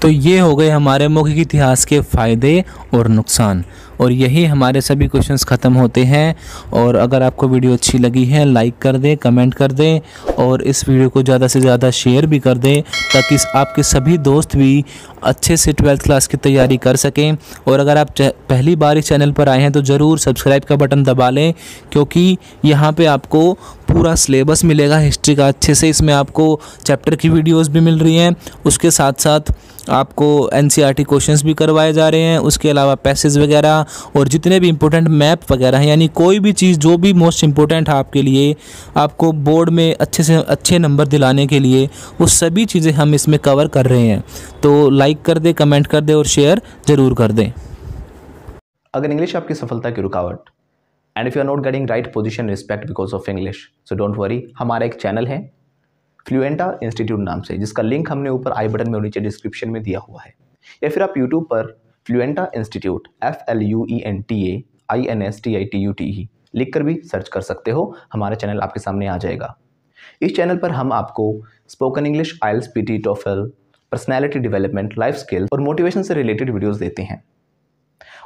तो ये हो गए हमारे मौखिक इतिहास के फ़ायदे और नुकसान, और यही हमारे सभी क्वेश्चंस ख़त्म होते हैं। और अगर आपको वीडियो अच्छी लगी है लाइक कर दें, कमेंट कर दें, और इस वीडियो को ज़्यादा से ज़्यादा शेयर भी कर दें, ताकि आपके सभी दोस्त भी अच्छे से 12th क्लास की तैयारी कर सकें। और अगर आप पहली बार इस चैनल पर आए हैं तो ज़रूर सब्सक्राइब का बटन दबा लें, क्योंकि यहाँ पे आपको पूरा सिलेबस मिलेगा हिस्ट्री का अच्छे से। इसमें आपको चैप्टर की वीडियोस भी मिल रही हैं, उसके साथ साथ आपको NCERT क्वेश्चंस भी करवाए जा रहे हैं, उसके अलावा पैसेज वगैरह और जितने भी इंपॉर्टेंट मैप वगैरह हैं, यानी कोई भी चीज़ जो भी मोस्ट इंपॉर्टेंट है आपके लिए, आपको बोर्ड में अच्छे से अच्छे नंबर दिलाने के लिए, वो सभी चीज़ें हम इसमें कवर कर रहे हैं। तो लाइक कर दे, कमेंट कर दे और शेयर ज़रूर कर दें। अगर इंग्लिश आपकी सफलता की रुकावट, and if you are not getting right position respect because of English, so don't worry, हमारा एक चैनल है फ्लुएंटा इंस्टीट्यूट नाम से, जिसका लिंक हमने ऊपर आई बटन में और नीचे डिस्क्रिप्शन में दिया हुआ है, या फिर आप यूट्यूब पर फ्लुएंटा इंस्टीट्यूट FLUENTA INSTITUTE लिख कर भी सर्च कर सकते हो। हमारा चैनल आपके सामने आ जाएगा। इस चैनल पर हम आपको spoken English, IELTS, PT, TOEFL, personality development, life skill और मोटिवेशन से रिलेटेड वीडियोस देते हैं।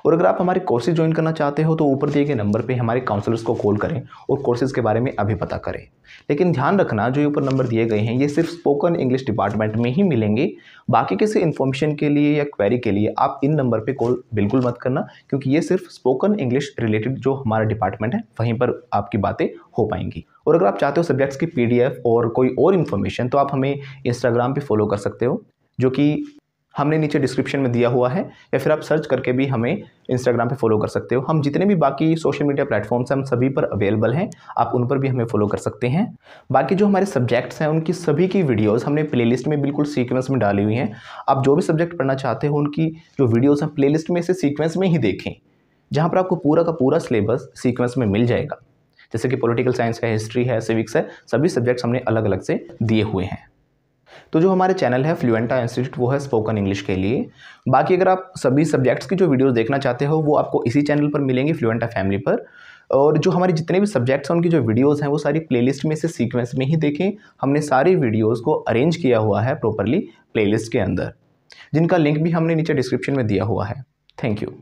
और अगर आप हमारे कोर्सेज ज्वाइन करना चाहते हो तो ऊपर दिए गए नंबर पे हमारे काउंसलर्स को कॉल करें और कोर्सेज के बारे में अभी पता करें। लेकिन ध्यान रखना, जो ऊपर नंबर दिए गए हैं ये सिर्फ स्पोकन इंग्लिश डिपार्टमेंट में ही मिलेंगे। बाकी किसी इन्फॉर्मेशन के लिए या क्वेरी के लिए आप इन नंबर पे कॉल बिल्कुल मत करना, क्योंकि ये सिर्फ स्पोकन इंग्लिश रिलेटेड जो हमारा डिपार्टमेंट है वहीं पर आपकी बातें हो पाएंगी। और अगर आप चाहते हो सब्जेक्ट्स की PDF और कोई और इन्फॉर्मेशन, तो आप हमें इंस्टाग्राम पे फॉलो कर सकते हो, जो कि हमने नीचे डिस्क्रिप्शन में दिया हुआ है, या फिर आप सर्च करके भी हमें इंस्टाग्राम पे फॉलो कर सकते हो। हम जितने भी बाकी सोशल मीडिया प्लेटफॉर्म्स हैं हम सभी पर अवेलेबल हैं, आप उन पर भी हमें फॉलो कर सकते हैं। बाकी जो हमारे सब्जेक्ट्स हैं उनकी सभी की वीडियोस हमने प्लेलिस्ट में बिल्कुल सीक्वेंस में डाली हुई हैं। आप जो भी सब्जेक्ट पढ़ना चाहते हो उनकी जो वीडियोज़ हैं प्लेलिस्ट में से सीक्वेंस में ही देखें, जहाँ पर आपको पूरा का पूरा सिलेबस सीक्वेंस में मिल जाएगा। जैसे कि पॉलिटिकल साइंस है, हिस्ट्री है, सिविक्स है, सभी सब्जेक्ट्स हमने अलग अलग से दिए हुए हैं। तो जो हमारे चैनल है फ्लुएंटा इंस्टीट्यूट, वो है स्पोकन इंग्लिश के लिए। बाकी अगर आप सभी सब्जेक्ट्स की जो वीडियोस देखना चाहते हो वो आपको इसी चैनल पर मिलेंगी, फ्लुएंटा फैमिली पर। और जो हमारे जितने भी सब्जेक्ट्स हैं उनकी जो वीडियोस हैं वो सारी प्लेलिस्ट में से सीक्वेंस में ही देखें। हमने सारी वीडियोस को अरेंज किया हुआ है प्रॉपरली प्लेलिस्ट के अंदर, जिनका लिंक भी हमने नीचे डिस्क्रिप्शन में दिया हुआ है। Thank you.